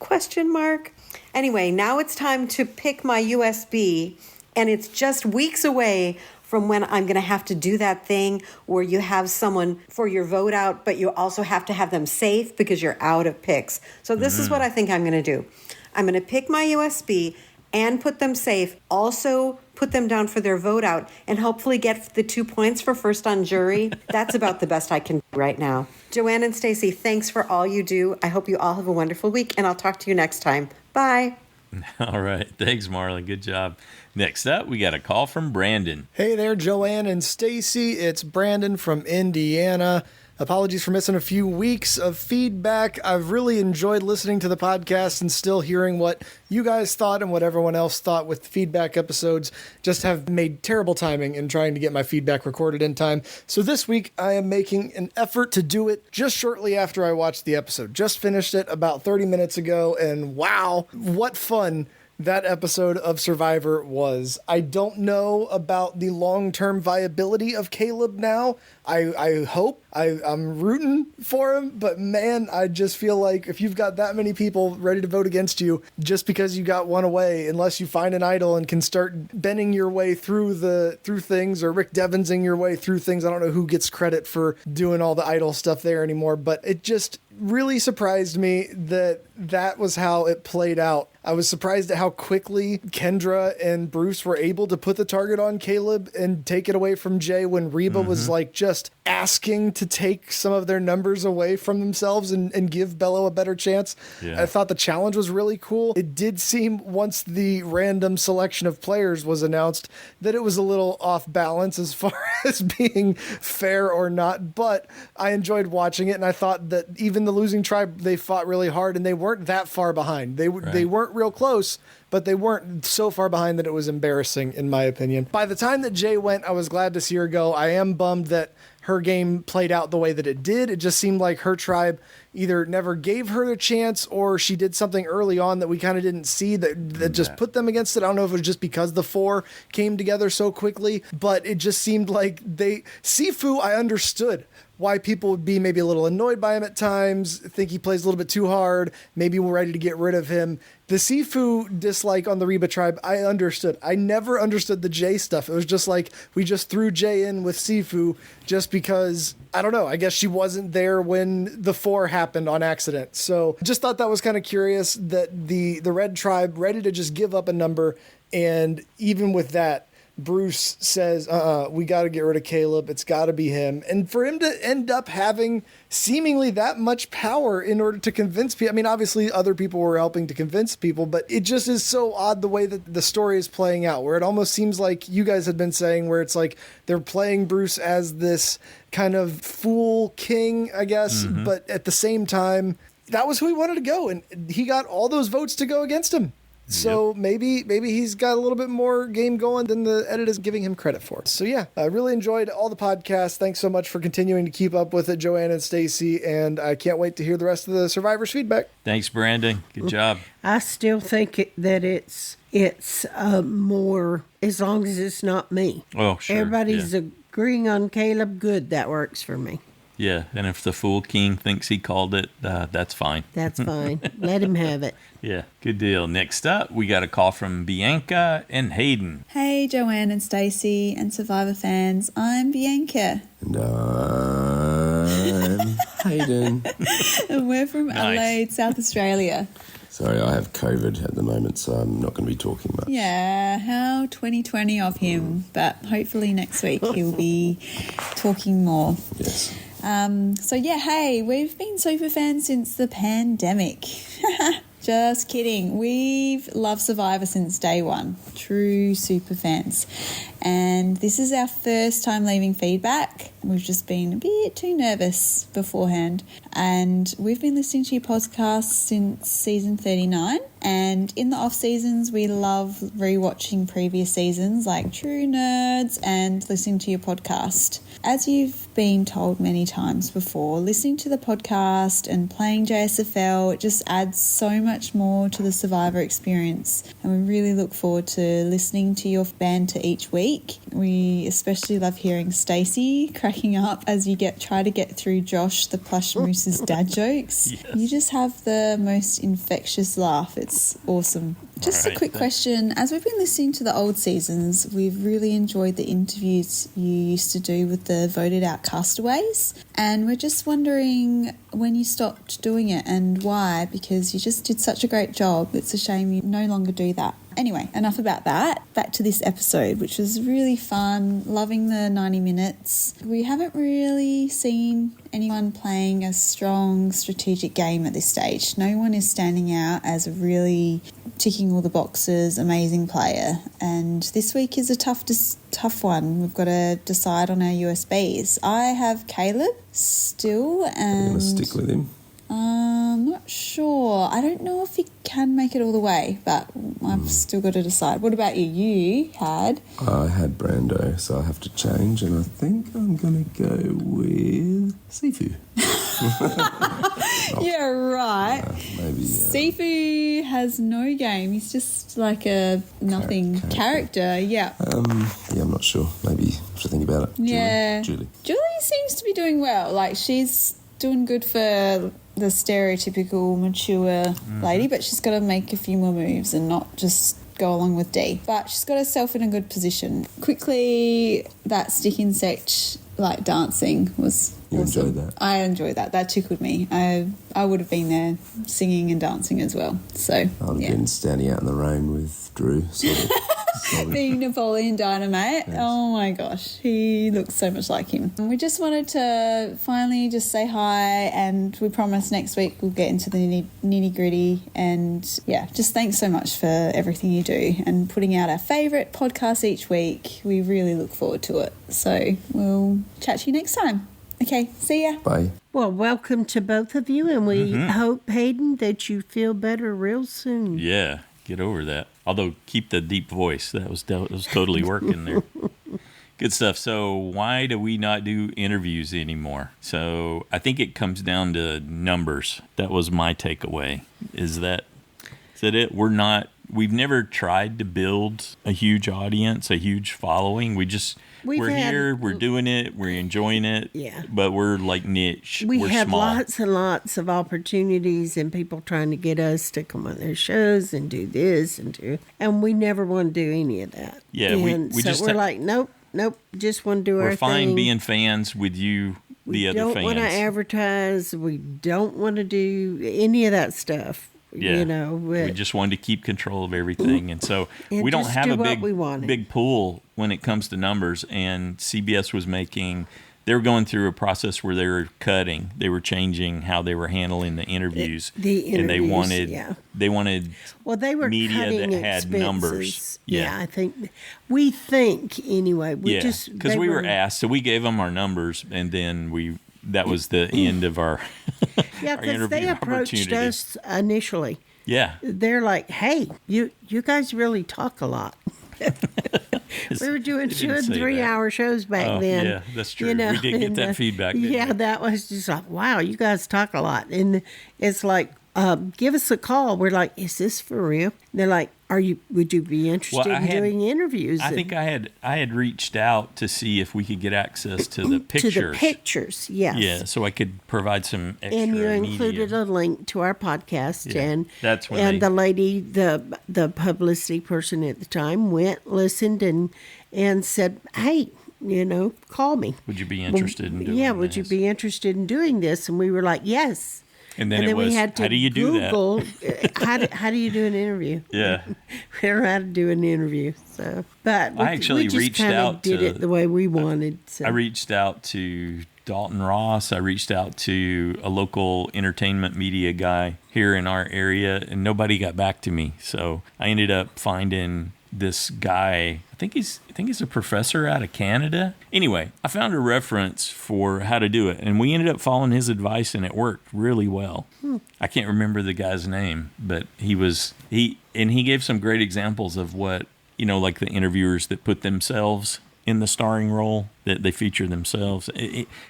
Anyway, now it's time to pick my USB, and it's just weeks away from when I'm going to have to do that thing where you have someone for your vote out, but you also have to have them safe because you're out of picks. So this is what I think I'm going to do. I'm going to pick my USB and put them safe, also put them down for their vote out, and hopefully get the 2 points for first on jury. That's about the best I can do right now. Joanne and Stacy, thanks for all you do. I hope you all have a wonderful week, and I'll talk to you next time. Bye. All right. Thanks, Marla. Good job. Next up, we got a call from Brandon. Hey there, Joanne and Stacy. It's Brandon from Indiana. Apologies for missing a few weeks of feedback. I've really enjoyed listening to the podcast and still hearing what you guys thought and what everyone else thought with feedback episodes. Just have made terrible timing in trying to get my feedback recorded in time. So this week, I am making an effort to do it just shortly after I watched the episode. Just finished it about 30 minutes ago, and wow, what fun that episode of Survivor was. I don't know about the long-term viability of Caleb now. I hope. I'm rooting for him, but man, I just feel like if you've got that many people ready to vote against you just because you got one away, unless you find an idol and can start bending your way through things, or Rick Devinsing your way through things. I don't know who gets credit for doing all the idol stuff there anymore, but it just really surprised me that was how it played out. I was surprised at how quickly Kendra and Bruce were able to put the target on Caleb and take it away from Jay when Reba was like just asking to take some of their numbers away from themselves and give Bello a better chance. Yeah. I thought the challenge was really cool. It did seem, once the random selection of players was announced, that it was a little off balance as far as being fair or not, but I enjoyed watching it, and I thought that even the losing tribe, they fought really hard, and they weren't that far behind. They weren't real close, but they weren't so far behind that it was embarrassing, in my opinion. By the time that Jay went, I was glad to see her go. I am bummed that her game played out the way that it did. It just seemed like her tribe either never gave her a chance, or she did something early on that we kind of didn't see that just put them against it. I don't know if it was just because the 4 came together so quickly, but it just seemed like Sifu, I understood why people would be maybe a little annoyed by him at times, think he plays a little bit too hard, maybe we're ready to get rid of him. The Sifu dislike on the Reba tribe, I understood. I never understood the Jay stuff. It was just like, we just threw Jay in with Sifu just because, I don't know, I guess she wasn't there when the 4 happened on accident. So just thought that was kind of curious that the Red tribe ready to just give up a number, and even with that, Bruce says, we got to get rid of Caleb. It's got to be him. And for him to end up having seemingly that much power in order to convince people, I mean, obviously other people were helping to convince people, but it just is so odd the way that the story is playing out, where it almost seems like you guys had been saying, where it's like they're playing Bruce as this kind of fool king, I guess, but at the same time, that was who he wanted to go, and he got all those votes to go against him. So maybe he's got a little bit more game going than the edit is giving him credit for. So yeah, I really enjoyed all the podcasts. Thanks so much for continuing to keep up with it, Joanne and Stacy, and I can't wait to hear the rest of the survivors' feedback. Thanks, Brandon. Good job. I still think that it's more, as long as it's not me. Oh, sure. Everybody's agreeing on Caleb. Good, that works for me. Yeah, and if the Fool King thinks he called it, that's fine. That's fine. Let him have it. Yeah, good deal. Next up, we got a call from Bianca-n-Haydn. Hey, Joanne and Stacey and Survivor fans. I'm Bianca. And I'm Hayden. And we're from Adelaide, South Australia. Sorry, I have COVID at the moment, so I'm not going to be talking much. Yeah, how 2020 of him. But hopefully next week he'll be talking more. Yes. So yeah, hey, we've been super fans since the pandemic. Just kidding. We've loved Survivor since day one. True super fans. And this is our first time leaving feedback. We've just been a bit too nervous beforehand. And we've been listening to your podcast since season 39. And in the off seasons, we love rewatching previous seasons like True Nerds and listening to your podcast. As you've been told many times before, listening to the podcast and playing JSFL, it just adds so much more to the Survivor experience. And we really look forward to listening to your banter each week. We especially love hearing Stacey cracking up as you try to get through Josh the Plush Moose's dad jokes. Yes. You just have the most infectious laugh. It's awesome. Just a quick question. As we've been listening to the old seasons, we've really enjoyed the interviews you used to do with the voted out castaways. And we're just wondering when you stopped doing it and why, because you just did such a great job. It's a shame you no longer do that. Anyway, enough about that. Back to this episode, which was really fun. Loving the 90 minutes. We haven't really seen anyone playing a strong strategic game at this stage. No one is standing out as a really ticking all the boxes, amazing player. And this week is a tough one. We've got to decide on our USBs. I have Caleb still, and I'm going to stick with him. I'm not sure. I don't know if he can make it all the way, but I've still got to decide. What about you? You had? I had Brando, so I have to change, and I think I'm going to go with Sifu. Yeah, right. Maybe. Sifu has no game. He's just like a nothing character. Yeah. Yeah, I'm not sure. Maybe I have to think about it. Yeah. Julie seems to be doing well. Like, she's doing good for the stereotypical mature lady, but she's got to make a few more moves and not just go along with D. But she's got herself in a good position. Quickly, that stick insect like dancing was awesome. Enjoyed that? I enjoyed that. That tickled me. I would have been there singing and dancing as well. So I'd have been standing out in the rain with Drew. Being Napoleon Dynamite. Yes. Oh my gosh, he looks so much like him. And we just wanted to finally just say hi, and we promise next week we'll get into the nitty gritty. And yeah, just thanks so much for everything you do and putting out our favourite podcast each week. We really look forward to it. So we'll chat to you next time. Okay, see ya. Bye. Well, welcome to both of you, and we hope, Hayden, that you feel better real soon. Yeah, get over that. Although, keep the deep voice. That was totally working there. Good stuff. So why do we not do interviews anymore? So I think it comes down to numbers. That was my takeaway. Is that it? We've never tried to build a huge audience, a huge following. We're here, we're doing it, we're enjoying it. Yeah. But we're like niche. We're had small. Lots and lots of opportunities and people trying to get us to come on their shows and do this and we never want to do any of that. Yeah, and we just we're like, nope, just want to do our thing. We're fine being fans with you, the other fans. We don't want to advertise. We don't want to do any of that stuff. Yeah, you know, we just wanted to keep control of everything, and so we don't have a big pool when it comes to numbers. And CBS was they were going through a process where they were cutting, they were changing how they were handling the interviews, and they wanted they were media cutting that had expenses. Numbers. Yeah, I think we think anyway. Because we were asked, so we gave them our numbers, and then we that was the end of our, Yeah, our because interview they approached opportunity. us initially. Yeah. They're like, hey, you guys really talk a lot. We were doing They 2 didn't and say 3 that. hour shows back then. Yeah, that's true. We did get and, that feedback. Didn't Yeah, we? that was just like, wow, you guys talk a lot. And it's like, give us a call. We're like, is this for real? They're like, would you be interested in doing interviews? I think I had reached out to see if we could get access to the pictures. To the pictures, yes. Yeah, so I could provide some extra And you media. included a link to our podcast, Yeah, and that's when and they- the lady, the publicity person at the time, went, listened, and said, "Hey, call me. Would you be interested in doing Yeah, would you be interested in doing this?" And we were like, "Yes." And then it was, we had to how do you do that? Google, how do you do an interview? Yeah. We don't know how to do an interview. So, but I actually we just reached kinda out did to- it the way we wanted. So. I reached out to Dalton Ross. I reached out to a local entertainment media guy here in our area, and nobody got back to me. So I ended up finding this guy. I think he's a professor out of Canada. Anyway, I found a reference for how to do it, and we ended up following his advice, and it worked really well. I can't remember the guy's name, but he gave some great examples of what, like the interviewers that put themselves in the starring role, that they feature themselves.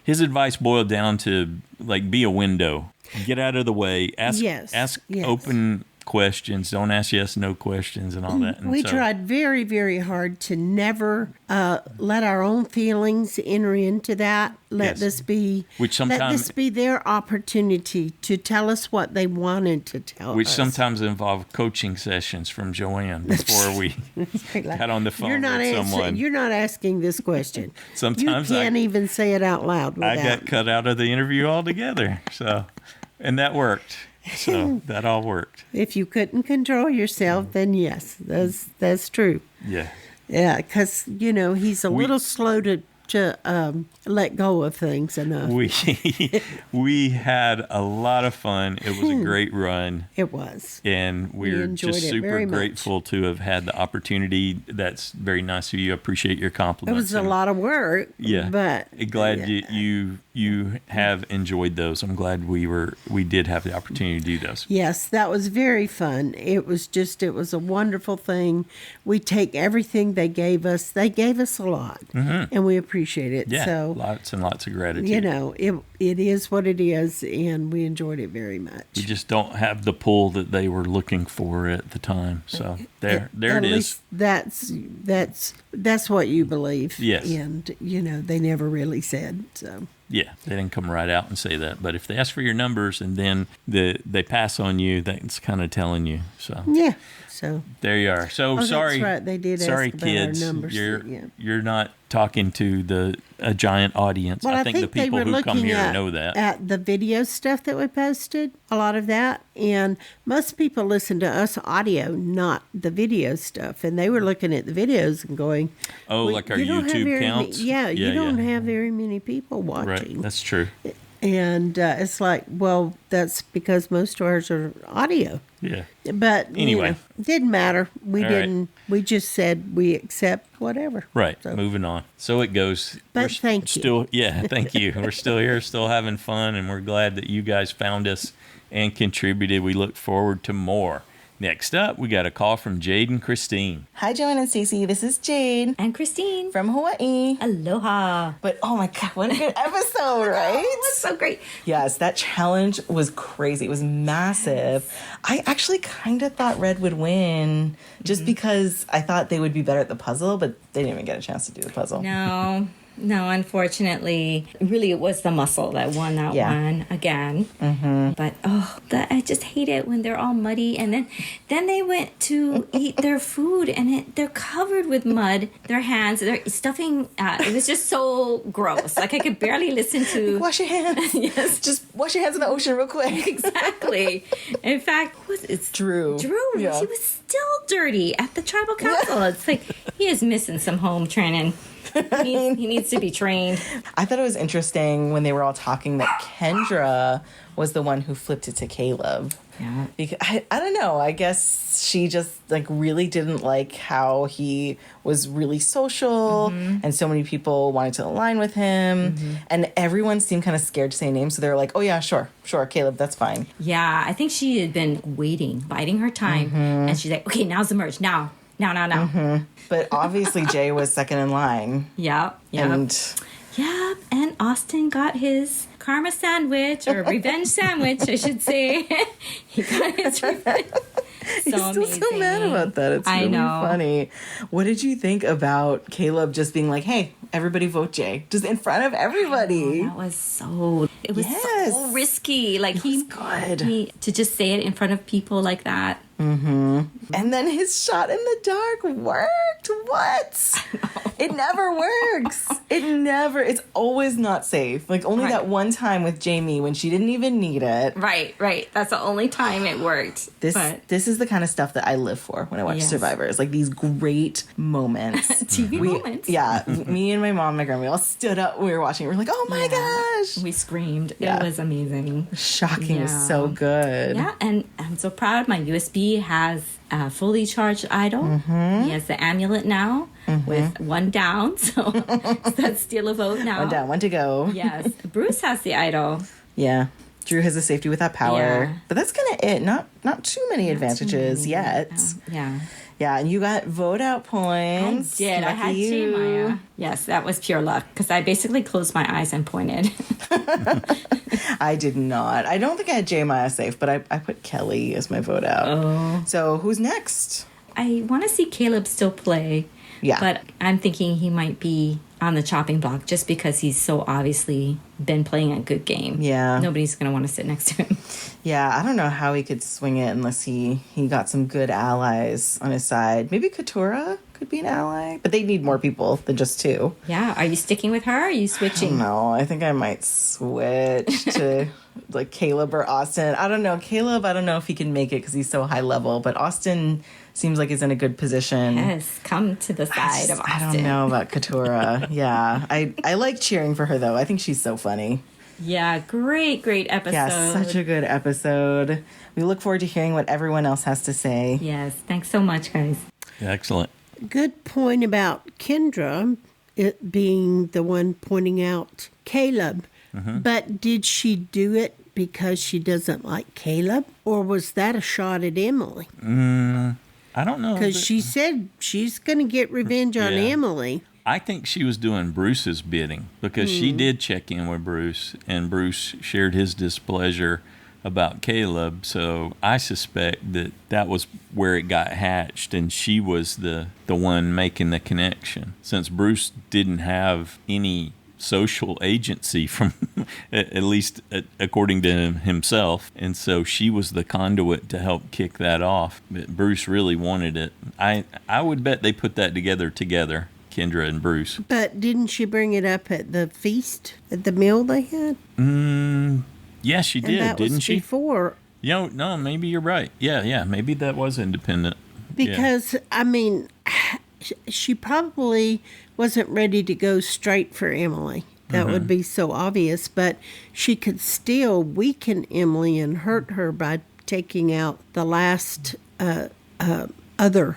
His advice boiled down to like, be a window, get out of the way, ask open questions, don't ask yes no questions and all that. And we tried very, very hard to never let our own feelings enter into that. Let this be their opportunity to tell us what they wanted to tell us. Which sometimes involved coaching sessions from Joanne before we got on the phone with someone. You're not asking this question. Sometimes you can't even say it out loud. I got cut out of the interview altogether. So, and that worked. So that all worked. If you couldn't control yourself, then yes, that's true. Yeah. Yeah, because, he's a little slow to let go of things enough. We had a lot of fun. It was a great run. It was. And we're just super grateful to have had the opportunity. That's very nice of you. I appreciate your It compliments. was a lot of work. Yeah. But glad you have enjoyed those. I'm glad we did have the opportunity to do those. Yes, that was very fun. It was a wonderful thing. We take everything they gave us. They gave us a lot, and we appreciate it. Yeah, so lots and lots of gratitude. It is what it is, and we enjoyed it very much. We just don't have the pull that they were looking for at the time. So there it is. That's what you believe. Yes. And they never really said so. Yeah, they didn't come right out and say that. But if they ask for your numbers and then they pass on you, that's kind of telling you. So yeah. So there you are. So sorry. That's right. They did sorry, ask about kids. our numbers. You're not talking to a giant audience. Well, I think the people who come here know that. At the video stuff that we posted, a lot of that, and most people listen to us audio, not the video stuff, and they were looking at the videos and going, "Oh, like our YouTube counts." You don't have very many people watching. Right, that's true. And it's like, well, that's because most of ours are audio. Yeah. But anyway, didn't matter. We All didn't. right. We just said we accept whatever. Right. So. Moving on. So it goes. But thank you. Thank you. We're still here, still having fun, and we're glad that you guys found us and contributed. We look forward to more. Next up, we got a call from Jade-n-Christine. Hi, Joanne and Stacey. This is Jade. And Christine. From Hawaii. Aloha. But oh my God, what a good episode, right? Oh, that's so great. Yes, that challenge was crazy. It was massive. I actually kind of thought Red would win just because I thought they would be better at the puzzle, but they didn't even get a chance to do the puzzle. No, unfortunately, really it was the muscle that won that one again. But I just hate it when they're all muddy, and then they went to eat their food, and they're covered with mud. Their hands, they're stuffing. It was just so gross. Like I could barely listen to. Wash your hands. Yes, just wash your hands in the ocean real quick. Exactly. In fact, it's Drew. Yeah. She was still dirty at the tribal council. It's like he is missing some home training. He needs to be trained. I thought it was interesting when they were all talking that Kendra was the one who flipped it to Caleb. Yeah. Because I don't know. I guess she just like really didn't like how he was really social and so many people wanted to align with him and everyone seemed kind of scared to say names. So they were like, oh yeah, sure, Caleb, that's fine. Yeah, I think she had been waiting, biding her time. And she's like, okay, now's the merge. Now. But obviously Jay was second in line. Yeah. And Austin got his karma sandwich, or revenge sandwich, I should say. He got his revenge. He's still so mad about that. It's really funny. What did you think about Caleb just being like, hey, everybody vote Jay, just in front of everybody? That was so risky. Like he was good. To just say it in front of people like that. And then his shot in the dark worked. What? It never works. It's always not safe. Like only that one time with Jamie when she didn't even need it. Right. That's the only time it worked. This is the kind of stuff that I live for when I watch Survivors. Like these great moments. TV moments. Yeah. Me and my mom and my grandma, we all stood up. We were watching. We were like, oh my gosh. We screamed. Yeah. It was amazing. Shocking. It was so good. Yeah. And I'm so proud. My USB has a fully charged idol. He has the amulet now with one down. So that's still a vote now. One down, one to go. Yes. Bruce has the idol. Yeah. Drew has the safety without power. Yeah. But that's kind of it. Not too many advantages yet. Yeah. Yeah, and you got vote out points. I did. I had J-Maya. Yes, that was pure luck because I basically closed my eyes and pointed. I did not. I don't think I had J-Maya safe, but I put Kelly as my vote out. Oh. So who's next? I want to see Caleb still play. Yeah. But I'm thinking he might be on the chopping block just because he's so obviously been playing a good game. Yeah. Nobody's going to want to sit next to him. Yeah, I don't know how he could swing it unless he got some good allies on his side. Maybe Katura could be an ally, but they need more people than just two. Yeah. Are you sticking with her? Or are you switching? No, I think I might switch to like Caleb or Austin. I don't know. Caleb, I don't know if he can make it because he's so high level, but Austin seems like he's in a good position. Yes, come to the side of Austin. I don't know about Katura. Yeah, I like cheering for her though. I think she's so funny. Yeah, great episode. Yeah, such a good episode. We look forward to hearing what everyone else has to say. Yes, thanks so much, guys. Excellent. Good point about Kendra, it being the one pointing out Caleb. But did she do it because she doesn't like Caleb? Or was that a shot at Emily? I don't know. Because she said she's going to get revenge on Emily. I think she was doing Bruce's bidding because she did check in with Bruce, and Bruce shared his displeasure about Caleb. So I suspect that was where it got hatched, and she was the one making the connection. Since Bruce didn't have any social agency from at least according to himself, and so she was the conduit to help kick that off. But Bruce really wanted it. I would bet they put that together, Kendra and Bruce. But didn't she bring it up at the feast, at the meal they had? Yeah, she did, that didn't was she? Before. No, maybe you're right. Yeah, maybe that was independent. Because, I mean, she probably wasn't ready to go straight for Emily. That would be so obvious. But she could still weaken Emily and hurt her by taking out the last other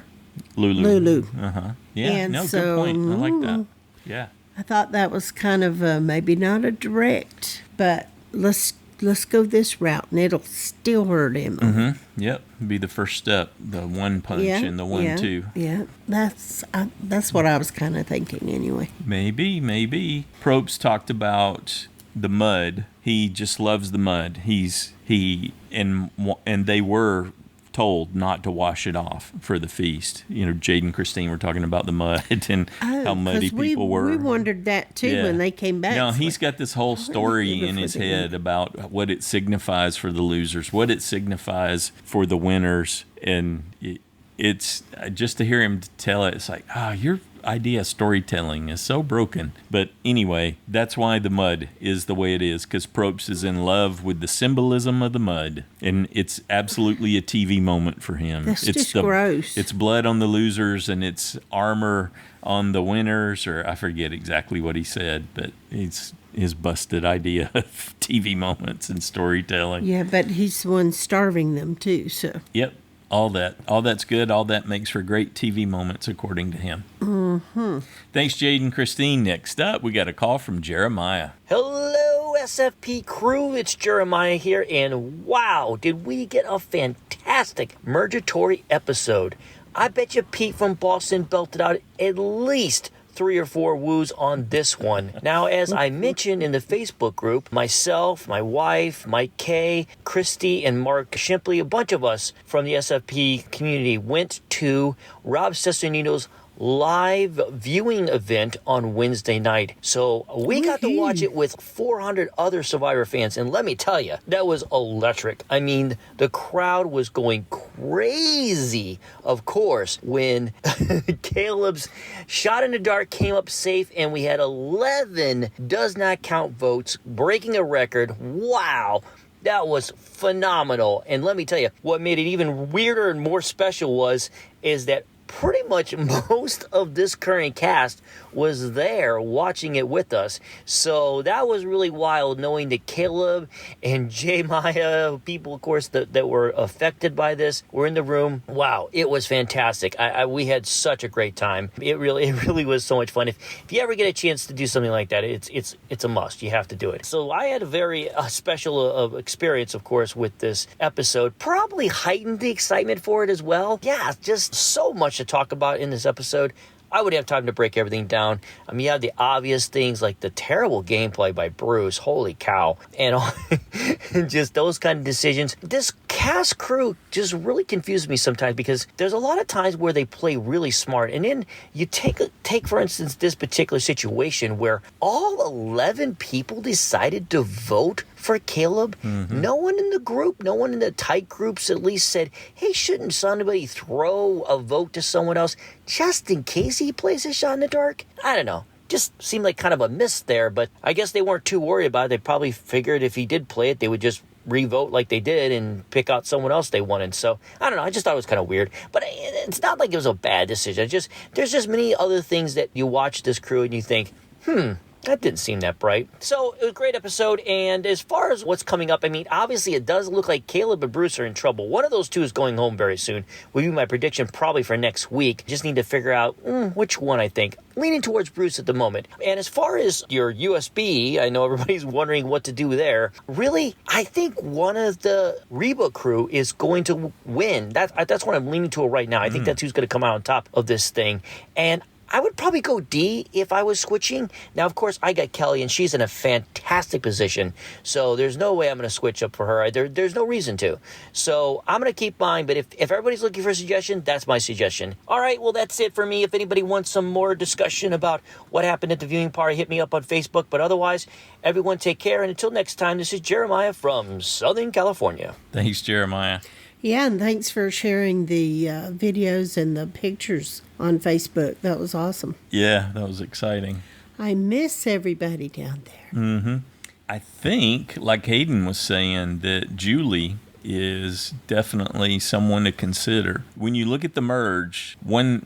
Lulu. Yeah, and no, so, good point. I like that. Yeah. I thought that was kind of maybe not a direct, but let's go this route, and it'll still hurt Emily. Yep, be the first step, the one punch and the 1-2. Yeah, that's what I was kind of thinking anyway. Maybe. Probst talked about the mud. He just loves the mud. And they were told not to wash it off for the feast. You know, Jade and Christine were talking about the mud and how muddy people were. We wondered that too when they came back. No, he's got this whole story in his head about what it signifies for the losers, what it signifies for the winners, and it's just to hear him tell it, it's like, your idea of storytelling is so broken. But anyway, that's why the mud is the way it is, because Probst is in love with the symbolism of the mud, and it's absolutely a TV moment for him. That's it's just gross. It's blood on the losers and it's armor on the winners, or I forget exactly what he said, but it's his busted idea of TV moments and storytelling. Yeah, but he's the one starving them too, so. Yep. All that's good. All that makes for great TV moments, according to him. Mm-hmm. Thanks, Jade-n-Christine. Next up, we got a call from Jeremiah. Hello, SFP crew. It's Jeremiah here, and wow, did we get a fantastic Mergatory episode. I bet you Pete from Boston belted out at least 3 or 4 woos on this one. Now, as I mentioned in the Facebook group, myself, my wife, Mike K, Christy, and Mark Shimply, a bunch of us from the SFP community went to Rob Cesternino's live viewing event on Wednesday night. So we got to watch it with 400 other Survivor fans, and let me tell you, that was electric. I mean, the crowd was going crazy, of course, when Caleb's shot in the dark came up safe, and we had 11 does not count votes, breaking a record. Wow. That was phenomenal. And let me tell you, what made it even weirder and more special is that pretty much most of this current cast was there watching it with us. So that was really wild, knowing that Caleb and Jeremiah, people, of course, that were affected by this, were in the room. Wow, it was fantastic. We had such a great time. It really was so much fun. If you ever get a chance to do something like that, it's a must. You have to do it. So I had a very special experience, of course, with this episode. Probably heightened the excitement for it as well. Yeah, just so much to talk about in this episode. I would have time to break everything down. I mean, you have the obvious things like the terrible gameplay by Bruce, holy cow, and just those kind of decisions. This cast crew just really confused me sometimes, because there's a lot of times where they play really smart, and then you take for instance this particular situation where all 11 people decided to vote for Caleb. Mm-hmm. No one in the group, no one in the tight groups at least said, hey, shouldn't somebody throw a vote to someone else just in case he plays a shot in the dark? I don't know. Just seemed like kind of a miss there, but I guess they weren't too worried about it. They probably figured if he did play it, they would just re-vote like they did and pick out someone else they wanted. So, I don't know. I just thought it was kind of weird. But it's not like it was a bad decision. There's just many other things that you watch this crew and you think, that didn't seem that bright. So it was a great episode. And as far as what's coming up, I mean, obviously it does look like Caleb and Bruce are in trouble. One of those two is going home very soon. Will be my prediction probably for next week. Just need to figure out which one, I think. Leaning towards Bruce at the moment. And as far as your USB, I know everybody's wondering what to do there. Really, I think one of the Reba crew is going to win. That's what I'm leaning to right now. I think that's who's going to come out on top of this thing. And I would probably go D if I was switching. Now, of course, I got Kelly, and she's in a fantastic position. So there's no way I'm going to switch up for her. There's no reason to. So I'm going to keep mine. But if everybody's looking for a suggestion, that's my suggestion. All right, well, that's it for me. If anybody wants some more discussion about what happened at the viewing party, hit me up on Facebook. But otherwise, everyone take care. And until next time, this is Jeremiah from Southern California. Thanks, Jeremiah. Yeah, and thanks for sharing the videos and the pictures on Facebook. That was awesome. Yeah, that was exciting. I miss everybody down there. Mm-hmm. I think, like Hayden was saying, that Julie is definitely someone to consider. When you look at the merge, one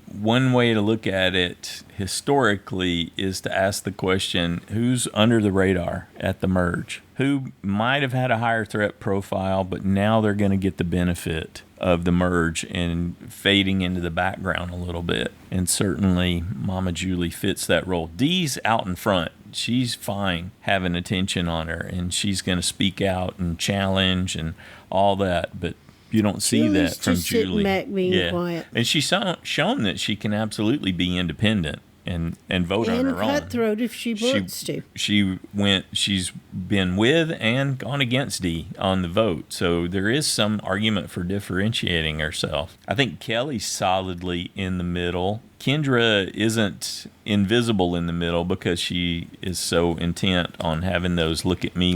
way to look at it historically is to ask the question, who's under the radar at the merge? Who might have had a higher threat profile, but now they're going to get the benefit of the merge and fading into the background a little bit. And certainly Mama Julie fits that role. Dee's out in front. She's fine having attention on her, and she's going to speak out and challenge and all that, but you don't see Julie's that from just sitting Julie. back being quiet. And she's shown that she can absolutely be independent and vote on her own. And cutthroat if she wants to. She's been with and gone against Dee on the vote. So there is some argument for differentiating herself. I think Kelly's solidly in the middle. Kendra isn't invisible in the middle because she is so intent on having those look at me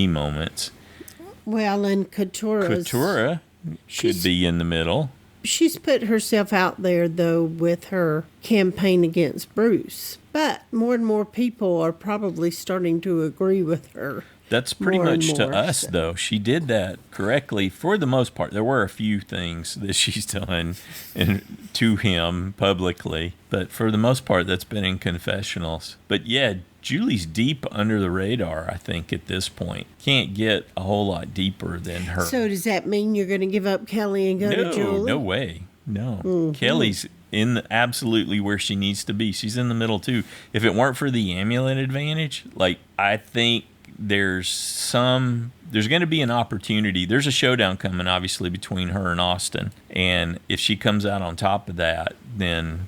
moments. Well, and Katura should be in the middle. She's put herself out there, though, with her campaign against Bruce. But more and more people are probably starting to agree with her. That's pretty much to us, though. She did that correctly for the most part. There were a few things that she's done to him publicly, but for the most part, that's been in confessionals. But yeah, Julie's deep under the radar, I think, at this point. Can't get a whole lot deeper than her. So does that mean you're going to give up Kelly and go to Julie? No way. No. Mm-hmm. Absolutely where she needs to be. She's in the middle, too. If it weren't for the amulet advantage, I think there's going to be an opportunity. There's a showdown coming, obviously, between her and Austin. And if she comes out on top of that, then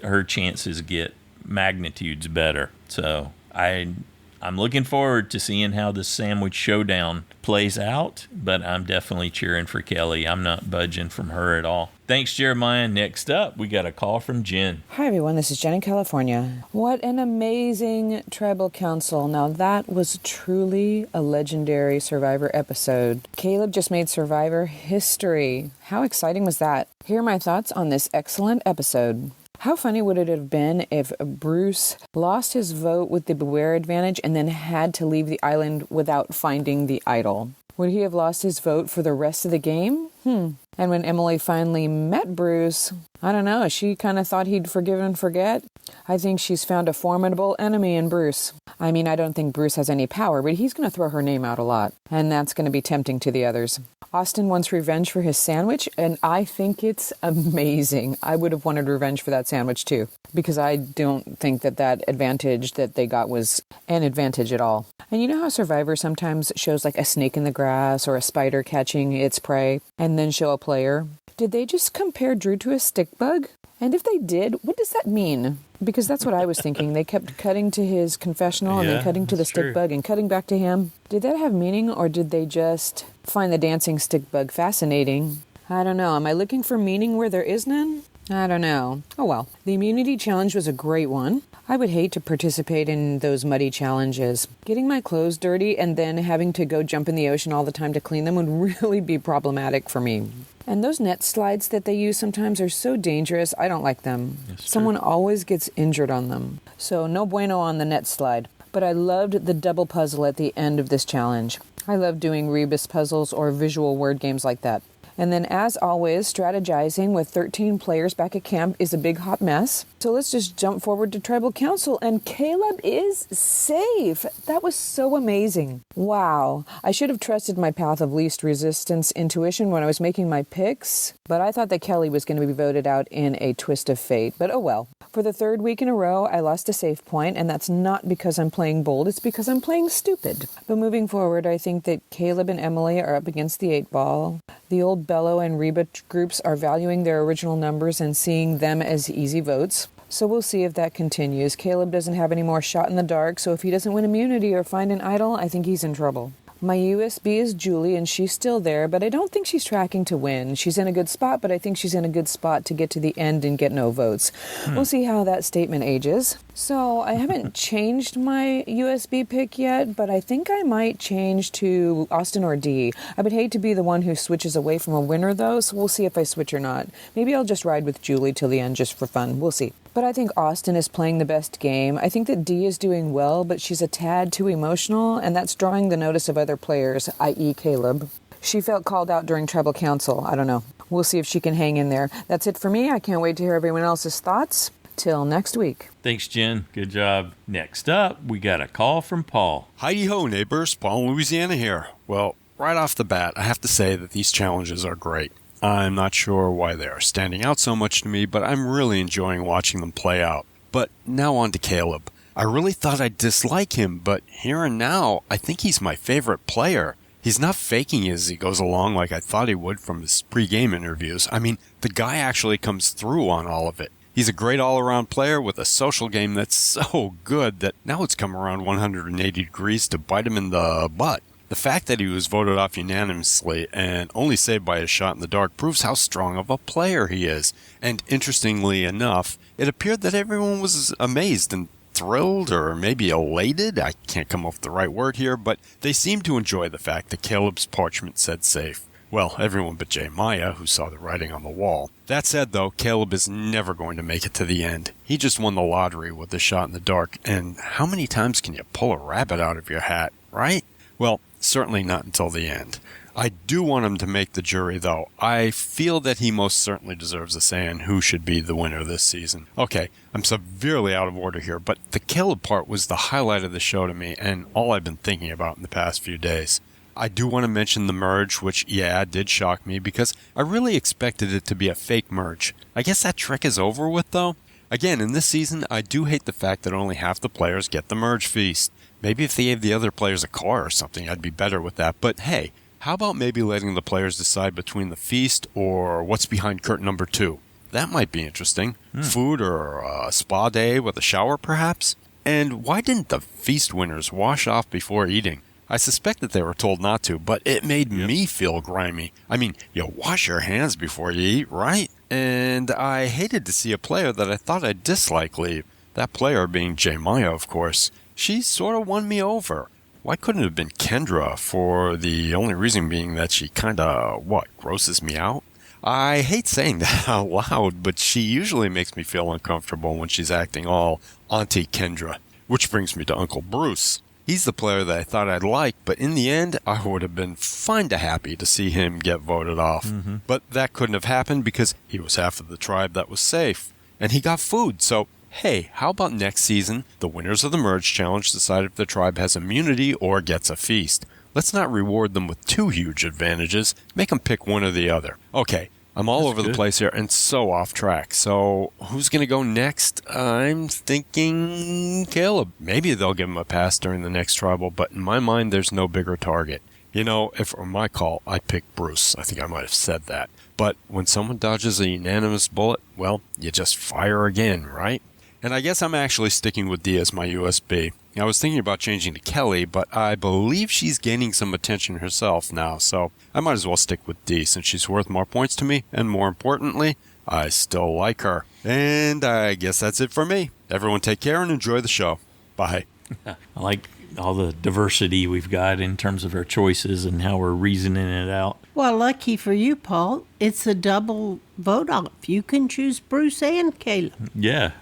her chances get magnitudes better. So I'm looking forward to seeing how this sandwich showdown plays out, but I'm definitely cheering for Kelly. I'm not budging from her at all. Thanks, Jeremiah. Next up, we got a call from Jen. Hi, everyone. This is Jen in California. What an amazing tribal council. Now, that was truly a legendary Survivor episode. Caleb just made Survivor history. How exciting was that? Here are my thoughts on this excellent episode. How funny would it have been if Bruce lost his vote with the Beware advantage and then had to leave the island without finding the idol? Would he have lost his vote for the rest of the game? And when Emily finally met Bruce, I don't know, she kind of thought he'd forgive and forget. I think she's found a formidable enemy in Bruce. I mean, I don't think Bruce has any power, but he's going to throw her name out a lot, and that's going to be tempting to the others. Austin wants revenge for his sandwich, and I think it's amazing. I would have wanted revenge for that sandwich, too, because I don't think that advantage that they got was an advantage at all. And you know how Survivor sometimes shows like a snake in the grass or a spider catching its prey and then show a player? Did they just compare Drew to a stick bug? And if they did, what does that mean? Because that's what I was thinking. They kept cutting to his confessional and then cutting to the stick bug and cutting back to him. Did that have meaning, or did they just find the dancing stick bug fascinating? I don't know. Am I looking for meaning where there is none? I don't know. Oh well. The immunity challenge was a great one. I would hate to participate in those muddy challenges. Getting my clothes dirty and then having to go jump in the ocean all the time to clean them would really be problematic for me. And those net slides that they use sometimes are so dangerous, I don't like them. Someone always gets injured on them. So no bueno on the net slide. But I loved the double puzzle at the end of this challenge. I love doing rebus puzzles or visual word games like that. And then, as always, strategizing with 13 players back at camp is a big hot mess. So let's just jump forward to Tribal Council, and Caleb is safe. That was so amazing. Wow. I should have trusted my path of least resistance intuition when I was making my picks, but I thought that Kelly was going to be voted out in a twist of fate. But oh well. For the third week in a row, I lost a safe point, and that's not because I'm playing bold, it's because I'm playing stupid. But moving forward, I think that Caleb and Emily are up against the 8-ball. The old Bello and Reba groups are valuing their original numbers and seeing them as easy votes. So we'll see if that continues. Caleb doesn't have any more shot in the dark, so if he doesn't win immunity or find an idol, I think he's in trouble. My USB is Julie, and she's still there, but I don't think she's tracking to win. She's in a good spot, but I think she's in a good spot to get to the end and get no votes. We'll see how that statement ages. So I haven't changed my USB pick yet, but I think I might change to Austin or D. I would hate to be the one who switches away from a winner, though, so we'll see if I switch or not. Maybe I'll just ride with Julie till the end just for fun. We'll see. But I think Austin is playing the best game. I think that Dee is doing well, but she's a tad too emotional, and that's drawing the notice of other players, i.e. Caleb. She felt called out during Tribal Council. I don't know. We'll see if she can hang in there. That's it for me. I can't wait to hear everyone else's thoughts. Till next week. Thanks, Jen. Good job. Next up, we got a call from Paul. Heidi-ho, neighbors. Paul, Louisiana here. Well, right off the bat, I have to say that these challenges are great. I'm not sure why they are standing out so much to me, but I'm really enjoying watching them play out. But now on to Caleb. I really thought I'd dislike him, but here and now, I think he's my favorite player. He's not faking as he goes along like I thought he would from his pre-game interviews. I mean, the guy actually comes through on all of it. He's a great all-around player with a social game that's so good that now it's come around 180 degrees to bite him in the butt. The fact that he was voted off unanimously and only saved by a shot in the dark proves how strong of a player he is. And interestingly enough, it appeared that everyone was amazed and thrilled, or maybe elated. I can't come up with the right word here, but they seemed to enjoy the fact that Caleb's parchment said safe. Well, everyone but Jemaya, who saw the writing on the wall. That said, though, Caleb is never going to make it to the end. He just won the lottery with the shot in the dark, and how many times can you pull a rabbit out of your hat, right? Well, certainly not until the end. I do want him to make the jury, though. I feel that he most certainly deserves a say in who should be the winner this season. Okay, I'm severely out of order here, but the Caleb part was the highlight of the show to me, and all I've been thinking about in the past few days. I do want to mention the merge, which, did shock me, because I really expected it to be a fake merge. I guess that trick is over with, though. Again, in this season, I do hate the fact that only half the players get the merge feast. Maybe if they gave the other players a car or something, I'd be better with that, but hey, how about maybe letting the players decide between the feast or what's behind curtain number 2? That might be interesting. Food or a spa day with a shower, perhaps? And why didn't the feast winners wash off before eating? I suspect that they were told not to, but it made me feel grimy. I mean, you wash your hands before you eat, right? And I hated to see a player that I thought I'd dislike leave. That player being Jemaya, of course. She sort of won me over. Why couldn't it have been Kendra, for the only reason being that she kinda, grosses me out? I hate saying that out loud, but she usually makes me feel uncomfortable when she's acting all Auntie Kendra. Which brings me to Uncle Bruce. He's the player that I thought I'd like, but in the end, I would have been kinda happy to see him get voted off. But that couldn't have happened because he was half of the tribe that was safe. And he got food, so hey, how about next season, the winners of the Merge Challenge decide if the tribe has immunity or gets a feast. Let's not reward them with 2 huge advantages. Make them pick one or the other. Okay, I'm all over the place here and so off track. So who's going to go next? I'm thinking Caleb. Maybe they'll give him a pass during the next tribal, but in my mind, there's no bigger target. You know, if it were my call, I'd pick Bruce. I think I might have said that. But when someone dodges a unanimous bullet, well, you just fire again, right? And I guess I'm actually sticking with Dee as my USB. I was thinking about changing to Kelly, but I believe she's gaining some attention herself now, so I might as well stick with Dee since she's worth more points to me, and more importantly, I still like her. And I guess that's it for me. Everyone take care and enjoy the show. Bye. I like all the diversity we've got in terms of our choices and how we're reasoning it out. Well, lucky for you, Paul, it's a double vote off. You can choose Bruce and Caleb. Yeah.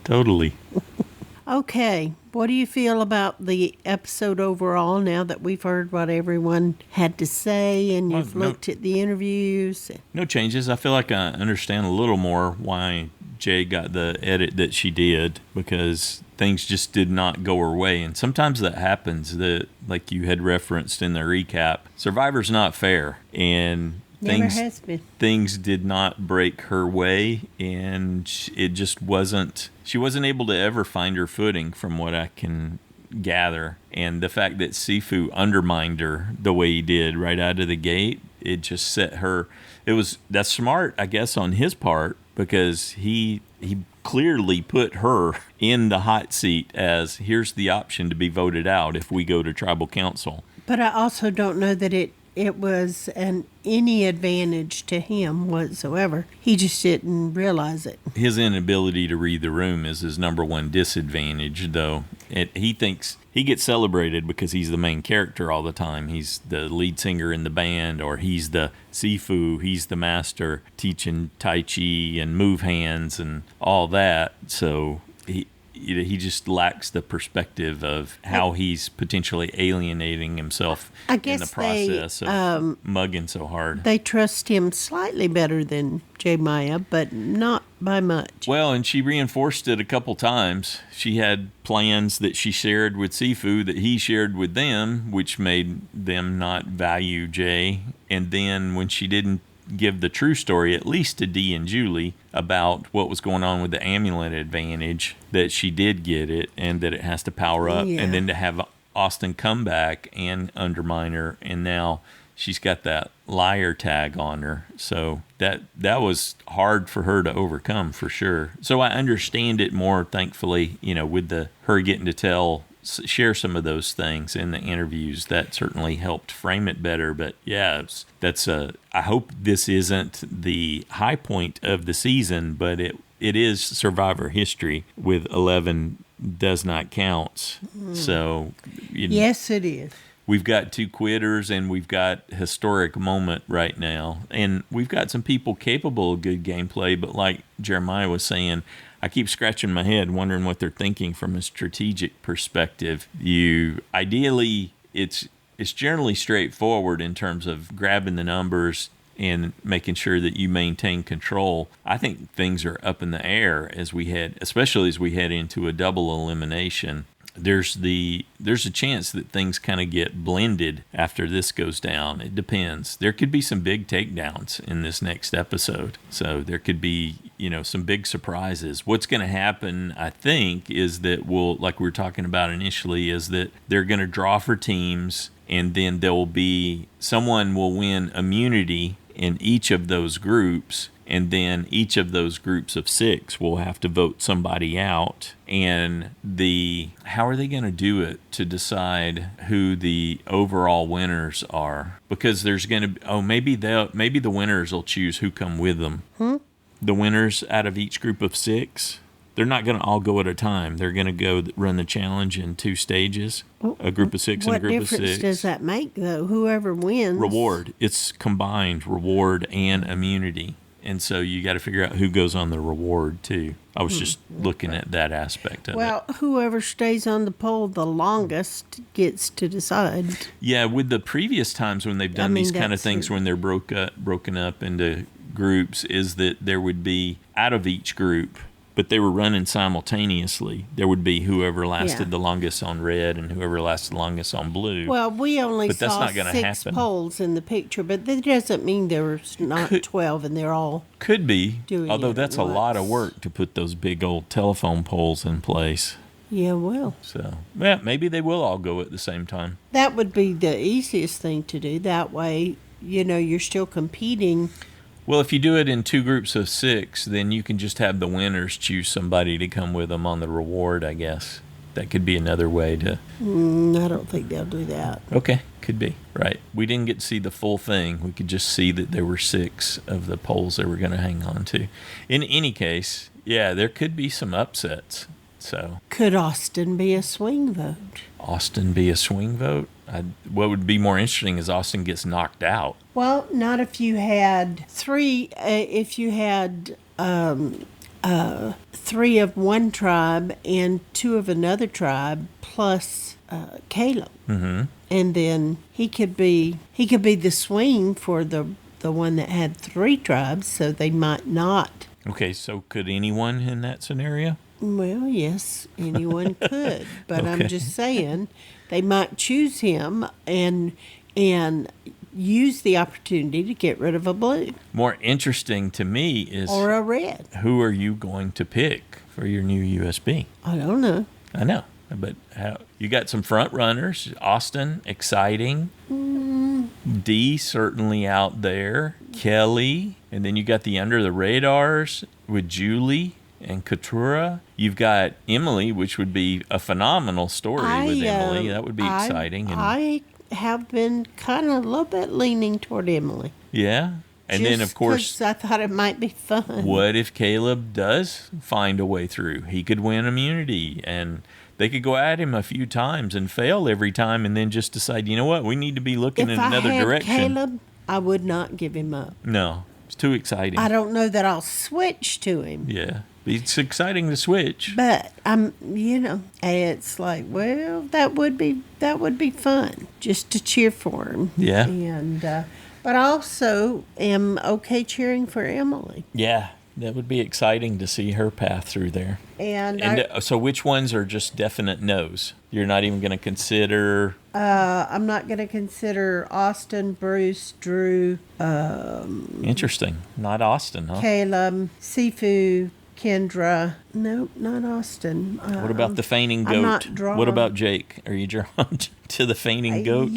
Totally. Okay, what do you feel about the episode overall now that we've heard what everyone had to say and you've looked at the interviews? No changes. I feel like I understand a little more why Jay got the edit that she did, because things just did not go her way. And sometimes that happens, that, like you had referenced in the recap, Survivor's not fair. And things did not break her way, and it just wasn't, she wasn't able to ever find her footing from what I can gather. And the fact that Sifu undermined her the way he did right out of the gate, it just set her, that's smart, I guess, on his part, because he clearly put her in the hot seat as, here's the option to be voted out if we go to tribal council. But I also don't know that it was any advantage to him whatsoever. He just didn't realize it. His inability to read the room is his number one disadvantage, though. He thinks he gets celebrated because he's the main character all the time. He's the lead singer in the band, or he's the Sifu, he's the master teaching Tai Chi and move hands and all that. So he just lacks the perspective of how he's potentially alienating himself in the process of mugging so hard. They trust him slightly better than Jemaya, but not by much. Well, and she reinforced it a couple times. She had plans that she shared with Sifu that he shared with them, which made them not value Jay. And then when she didn't give the true story, at least to Dee and Julie, about what was going on with the amulet advantage, that she did get it and that it has to power up, and then to have Austin come back and undermine her, and now she's got that liar tag on her. So that was hard for her to overcome, for sure. So I understand it more, thankfully, with her getting to share some of those things in the interviews. That certainly helped frame it better. But yeah, I hope this isn't the high point of the season, but it is Survivor history with 11 does not count. So yes, it is. we've got 2 quitters and we've got historic moment right now. And we've got some people capable of good gameplay, but like Jeremiah was saying, I keep scratching my head wondering what they're thinking from a strategic perspective. Ideally, it's generally straightforward in terms of grabbing the numbers and making sure that you maintain control. I think things are up in the air especially as we head into a double elimination. There's a chance that things kind of get blended after this goes down. It depends. There could be some big takedowns in this next episode. So there could be, some big surprises. What's going to happen, I think, is that like we were talking about initially, is that they're going to draw for teams, and then someone will win immunity in each of those groups, and then each of those groups of 6 will have to vote somebody out. And how are they going to do it to decide who the overall winners are? Because there's going to maybe the winners will choose who come with them. The winners out of each group of 6. They're not going to all go at a time. They're going to go run the challenge in 2 stages, a group of 6 and a group of 6. What difference does that make, though? Whoever wins. Reward. It's combined reward and immunity. And so you got to figure out who goes on the reward, too. I was just looking at that aspect of it. Well, whoever stays on the pole the longest gets to decide. Yeah, with the previous times when they've done these kind of things when they're broken up into groups, is that there would be, out of each group, but they were running simultaneously, there would be whoever lasted the longest on red and whoever lasted the longest on blue. Well, we only but that's saw not gonna 6 happen. Poles in the picture, but that doesn't mean there's not 12 and they're all Could be, doing although it that's at a lot of once. work to put those big old telephone poles in place. Yeah, well. So, maybe they will all go at the same time. That would be the easiest thing to do. That way, you're still competing. Well, if you do it in 2 groups of 6, then you can just have the winners choose somebody to come with them on the reward, I guess. That could be another way to... I don't think they'll do that. Okay, could be. Right. We didn't get to see the full thing. We could just see that there were 6 of the poles they were going to hang on to. In any case, there could be some upsets. So, could Austin be a swing vote? Austin be a swing vote? What would be more interesting is Austin gets knocked out. Well, not if you had 3. If you had 3 of one tribe and 2 of another tribe, plus Caleb, and then he could be the swing for the one that had 3 tribes. So they might not. Okay, so could anyone in that scenario? Well, yes, anyone could, but I'm just saying they might choose him and use the opportunity to get rid of a blue. More interesting to me is... Or a red. Who are you going to pick for your new USB? I don't know. I know, but you got some front runners. Austin, exciting. D, certainly out there. Kelly, and then you got the under the radars with Julie and Katura. You've got Emily, which would be a phenomenal story with Emily. That would be exciting. And I have been kind of a little bit leaning toward Emily. Yeah. And then, of course, 'cause I thought it might be fun. What if Caleb does find a way through? He could win immunity, and they could go at him a few times and fail every time, and then just decide, you know what, we need to be looking in another direction. If I had Caleb, I would not give him up. No, it's too exciting. I don't know that I'll switch to him. Yeah, it's exciting to switch. But it's like, well, that would be fun just to cheer for him. Yeah. And but I also am okay cheering for Emily. Yeah, that would be exciting to see her path through there. And so which ones are just definite no's? You're not even going to consider... I'm not going to consider Austin, Bruce, Drew. Interesting. Not Austin, huh? Caleb, Sifu, Kendra. Nope, not Austin. What about the fainting goat? I'm not drawn. What about Jake? Are you drawn to the fainting goat?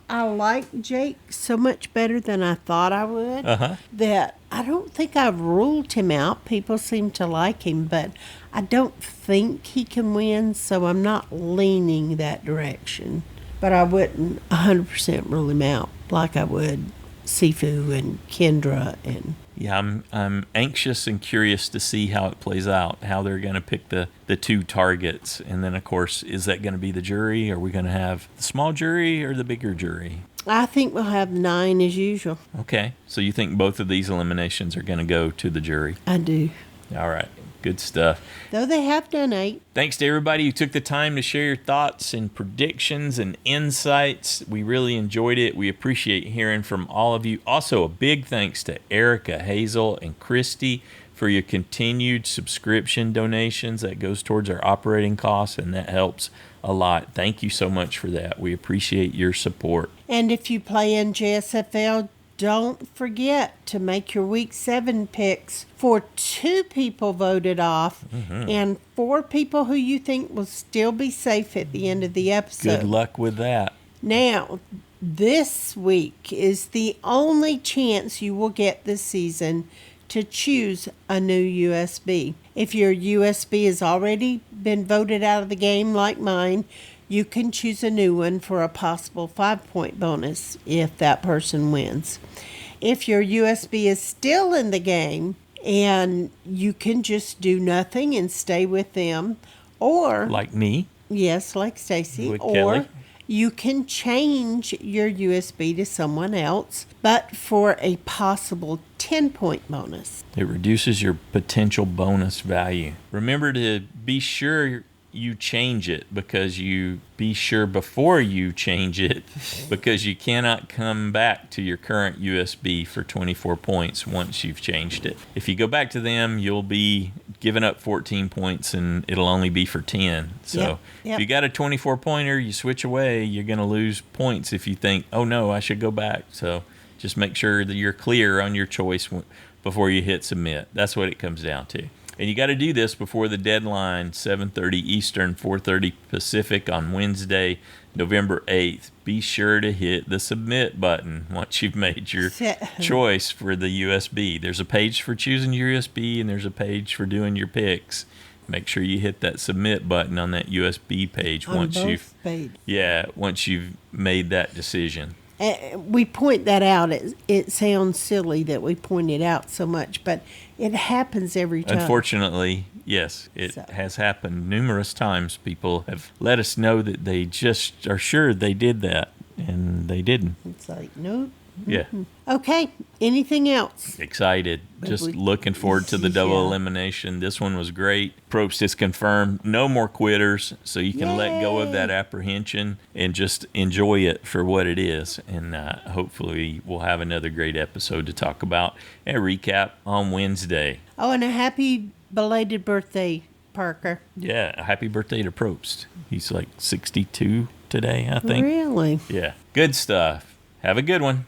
I like Jake so much better than I thought I would. That I don't think I've ruled him out. People seem to like him, but I don't think he can win, so I'm not leaning that direction. But I wouldn't 100% rule him out like I would Sifu and Kendra and... Yeah, I'm anxious and curious to see how it plays out, how they're going to pick the two targets. And then, of course, is that going to be the jury? Are we going to have the small jury or the bigger jury? I think we'll have 9 as usual. Okay, so you think both of these eliminations are going to go to the jury? I do. All right, good stuff. Though they have done 8. Thanks to everybody who took the time to share your thoughts and predictions and insights. We really enjoyed it. We appreciate hearing from all of you. Also, a big thanks to Erica, Hazel, and Christy for your continued subscription donations. That goes towards our operating costs, and that helps a lot. Thank you so much for that. We appreciate your support. And if you play in JSFL, don't forget to make your Week 7 picks for 2 people voted off and 4 people who you think will still be safe at the end of the episode. Good luck with that. Now, this week is the only chance you will get this season to choose a new USB. If your USB has already been voted out of the game like mine, you can choose a new one for a possible 5-point bonus if that person wins. If your USB is still in the game and you can just do nothing and stay with them, or... Like me? Yes, like Stacy. With or Kelly. You can change your USB to someone else, but for a possible 10-point bonus. It reduces your potential bonus value. Remember to be sure you change it, because you be sure before you change it, because you cannot come back to your current USB for 24 points once you've changed it. If you go back to them, you'll be giving up 14 points and it'll only be for 10. So if you got a 24 pointer, you switch away, you're going to lose points if you think, oh no, I should go back. So just make sure that you're clear on your choice before you hit submit. That's what it comes down to. And you got to do this before the deadline, 7:30 Eastern, 4:30 Pacific on Wednesday, November 8th. Be sure to hit the submit button once you've made your choice for the USB. There's a page for choosing your USB, and there's a page for doing your picks. Make sure you hit that submit button on that USB page once you've made that decision. We point that out. It sounds silly that we point it out so much, but it happens every time. Unfortunately, yes, it has happened numerous times. People have let us know that they just are sure they did that, and they didn't. It's like, no. Yeah. Okay. Anything else? Excited. Just looking forward to the double elimination. This one was great. Probst is confirmed. No more quitters, so you can let go of that apprehension and just enjoy it for what it is. And hopefully we'll have another great episode to talk about and recap on Wednesday. Oh, and a happy belated birthday, Parker. Yeah, a happy birthday to Probst. He's like 62 today, I think. Really? Yeah. Good stuff. Have a good one.